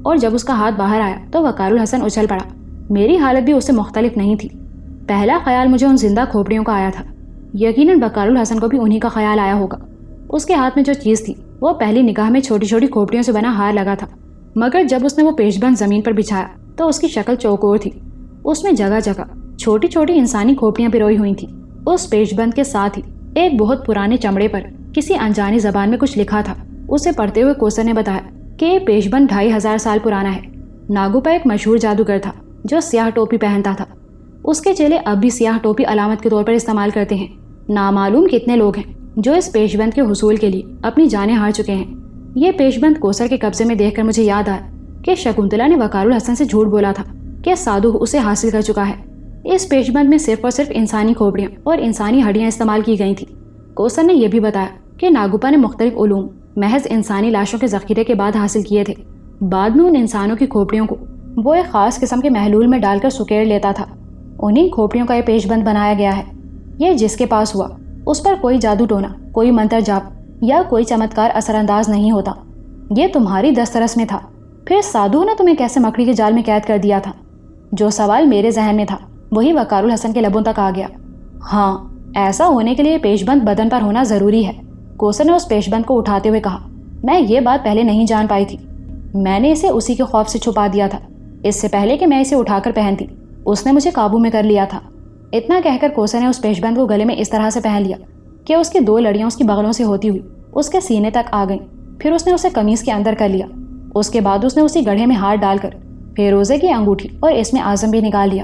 اور جب اس کا ہاتھ باہر آیا تو وقار الحسن اچھل پڑا۔ میری حالت بھی اس سے مختلف نہیں تھی۔ پہلا خیال مجھے ان زندہ کھوپڑیوں کا آیا تھا۔ یقیناً وقار الحسن کو بھی انہی کا خیال آیا ہوگا۔ اس کے ہاتھ میں جو چیز تھی وہ پہلی نگاہ میں چھوٹی چھوٹی کھوپڑیوں سے بنا ہار لگا تھا، مگر جب اس نے وہ پیش بند زمین پر بچھایا تو اس کی شکل چوکور تھی۔ اس میں جگہ جگہ چھوٹی چھوٹی انسانی کھوپڑیاں پروئی ہوئی تھیں۔ اس پیش بند کے ساتھ ہی ایک بہت پرانے چمڑے پر کسی انجانی زبان میں کچھ لکھا تھا۔ اسے پڑھتے ہوئے کوثر نے بتایا کہ یہ پیش بند 2500 سال پرانا ہے۔ ناگوپا ایک مشہور جادوگر تھا جو سیاہ ٹوپی پہنتا تھا۔ اس کے چیلے اب بھی سیاہ ٹوپی علامت کے طور پر استعمال کرتے ہیں۔ نامعلوم کتنے لوگ ہیں جو اس پیش بند کے حصول کے لیے اپنی جانیں ہار چکے ہیں۔ یہ پیش بند کوثر کے قبضے میں دیکھ کر مجھے یاد آیا کہ شکنتلا نے وقار الحسن سے جھوٹ بولا تھا کہ سادھو اسے حاصل کر چکا ہے۔ اس پیش بند میں صرف اور صرف انسانی کھوپڑیاں اور انسانی ہڈیاں استعمال کی گئی تھیں۔ کوثر نے یہ بھی بتایا کہ ناگوپا نے مختلف علوم محض انسانی لاشوں کے ذخیرے کے بعد حاصل کیے تھے۔ بعد میں ان انسانوں کی کھوپڑیوں کو وہ ایک خاص قسم کے محلول میں ڈال کر سکیڑ لیتا تھا۔ انہیں کھوپڑیوں کا یہ پیش بند بنایا گیا ہے۔ یہ جس کے پاس ہوا اس پر کوئی جادو ٹونا، کوئی منتر جاپ یا کوئی چمتکار اثر انداز نہیں ہوتا۔ یہ تمہاری دسترس میں تھا۔ پھر سادھو نے تمہیں کیسے مکڑی کے جال میں قید کر دیا تھا؟ جو سوال میرے ذہن میں تھا وہی وقار الحسن کے لبوں تک آ گیا۔ ہاں، ایسا ہونے کے لیے پیش بند بدن پر ہونا ضروری ہے۔ کوثر نے اس پیش بند کو اٹھاتے ہوئے کہا۔ میں یہ بات پہلے نہیں جان پائی تھی۔ میں نے اسے اسی کے خوف سے چھپا دیا تھا، اس سے پہلے کہ میں اسے اٹھا کر پہنتی۔ اس نے مجھے قابو میں کر لیا تھا۔ اتنا کہہ کر کوثر نے اس پیش بند کو گلے میں اس طرح سے پہن لیا کہ اس کی 2 لڑیاں اس کی بغلوں سے ہوتی ہوئی اس کے سینے تک آ گئیں۔ پھر اس نے اسے قمیص کے اندر کر لیا۔ اس کے بعد اس نے اسی گڑھے میں ہاتھ ڈال کر فیروزے کی انگوٹھی اور اسم اعظم بھی نکال لیا۔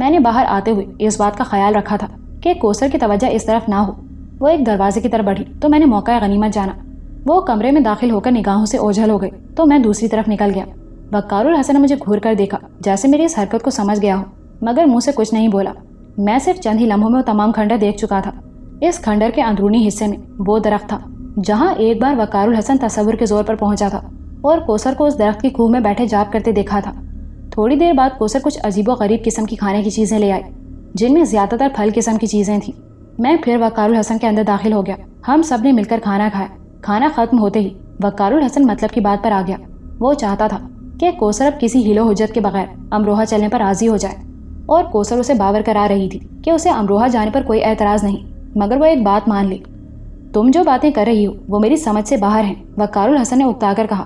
میں نے باہر آتے ہوئے اس بات کا خیال رکھا تھا کہ کوثر کی توجہ اس طرف نہ ہو۔ وہ ایک دروازے کی طرف بڑھی تو میں نے موقع غنیمت جانا۔ وہ کمرے میں داخل ہو کر نگاہوں سے اوجھل ہو گئی تو میں دوسری طرف نکل گیا۔ وقار الحسن نے مجھے گھور کر دیکھا جیسے میری اس حرکت کو سمجھ گیا ہو، مگر منہ سے کچھ نہیں بولا۔ میں صرف چند ہی لمحوں میں وہ تمام کھنڈر دیکھ چکا تھا۔ اس کھنڈر کے اندرونی حصے میں وہ درخت تھا جہاں ایک بار وقار الحسن تصور کے زور پر پہنچا تھا اور کوثر کو اس درخت کی کوہ میں بیٹھے جاپ کرتے دیکھا تھا۔ تھوڑی دیر بعد کوثر کچھ عجیب و غریب قسم کی کھانے کی چیزیں لے آئی جن میں زیادہ تر پھل قسم کی چیزیں تھیں۔ میں پھر وقار الحسن کے اندر داخل ہو گیا۔ ہم سب نے مل کر کھانا کھایا۔ کھانا ختم ہوتے ہی وقار الحسن مطلب کی بات پر آ گیا۔ وہ چاہتا تھا کہ کوثر اب کسی ہیلو حجت کے بغیر امروہہ چلنے پر راضی ہو جائے، اور کوثر اسے باور کرا رہی تھی کہ اسے امروہہ جانے پر کوئی اعتراض نہیں، مگر وہ ایک بات مان لی۔ تم جو باتیں کر رہی ہو وہ میری سمجھ سے باہر ہیں، وقار الحسن نے اکتا کر کہا۔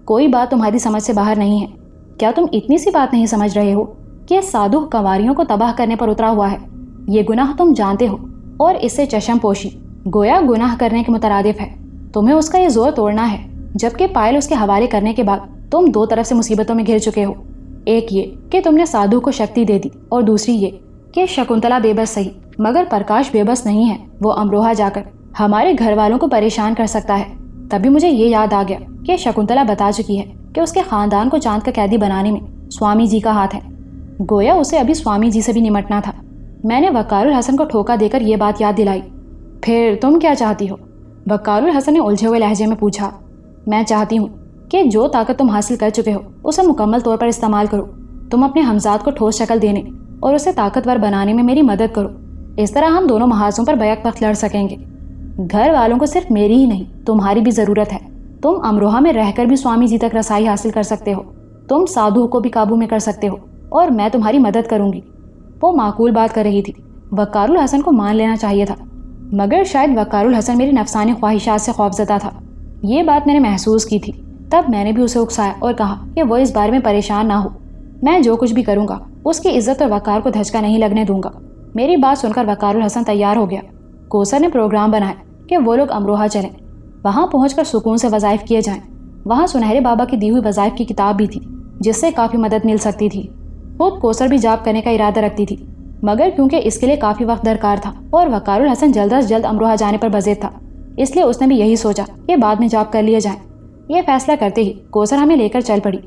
کوئی بات تمہاری سمجھ سے باہر نہیں ہے۔ کیا تم اتنی سی بات نہیں سمجھ رہے ہو کہ سادھو کنواریوں کو تباہ کرنے پر اترا ہوا ہے؟ یہ گناہ تم جانتے ہو اور اس سے چشم پوشی گویا گناہ کرنے کے مترادف ہے۔ تمہیں اس کا یہ زور توڑنا ہے، جبکہ پائل اس کے حوالے کرنے کے بعد تم دو طرف سے مصیبتوں میں گھر چکے ہو۔ ایک یہ کہ تم نے سادھو کو شکتی دے دی، اور دوسری یہ کہ شکنتلا بے بس صحیح مگر پرکاش بے بس نہیں ہے۔ وہ امروہہ جا کر ہمارے گھر والوں کو پریشان کر سکتا ہے۔ تبھی مجھے یہ یاد آ گیا کہ شکنتلا بتا چکی ہے کہ اس کے خاندان کو چاند کا قیدی بنانے میں سوامی جی کا ہاتھ ہے۔ گویا اسے ابھی سوامی جی سے بھی نمٹنا تھا۔ میں نے وقار الحسن کو ٹھوکا دے کر یہ بات یاد دلائی۔ پھر تم کیا چاہتی ہو؟ وقار الحسن نے الجھے ہوئے لہجے میں پوچھا۔ میں چاہتی ہوں کہ جو طاقت تم حاصل کر چکے ہو اسے مکمل طور پر استعمال کرو۔ تم اپنے ہمزاد کو ٹھوس شکل دینے اور اسے طاقتور بنانے میں میری مدد کرو۔ اس طرح ہم دونوں محاذوں پر بیک وقت لڑ سکیں گے۔ گھر والوں کو صرف میری ہی نہیں تمہاری بھی ضرورت ہے۔ تم امروہہ میں رہ کر بھی سوامی جی تک رسائی حاصل کر سکتے ہو۔ تم سادھو کو بھی قابو میں کر سکتے ہو اور میں تمہاری مدد کروں گی۔ وہ معقول بات کر رہی تھی۔ وقار الحسن کو مان لینا چاہیے تھا، مگر شاید وقار الحسن میری نفسانی خواہشات سے خوفزدہ تھا۔ یہ بات میں نے محسوس کی تھی۔ تب میں نے بھی اسے اکسایا اور کہا کہ وہ اس بارے میں پریشان نہ ہو۔ میں جو کچھ بھی کروں گا اس کی عزت اور وقار کو دھچکا نہیں لگنے دوں گا۔ میری بات سن کر وقار الحسن تیار ہو گیا۔ کوثر نے پروگرام بنایا کہ وہ لوگ امروہہ چلیں، وہاں پہنچ کر سکون سے وظائف کیے جائیں۔ وہاں سنہرے بابا کی دی ہوئی وظائف کی کتاب بھی تھی جس سے کافی مدد مل سکتی تھی۔ خود کوثر بھی جاب کرنے کا ارادہ رکھتی تھی، مگر کیونکہ اس کے لیے کافی وقت درکار تھا اور وقار الحسن جلد از جلد امروہہ جانے پر بضد تھا، اس لیے اس نے بھی یہی سوچا کہ بعد میں جاب کر لیے جائیں۔ یہ فیصلہ کرتے ہی کوثر ہمیں لے کر چل پڑی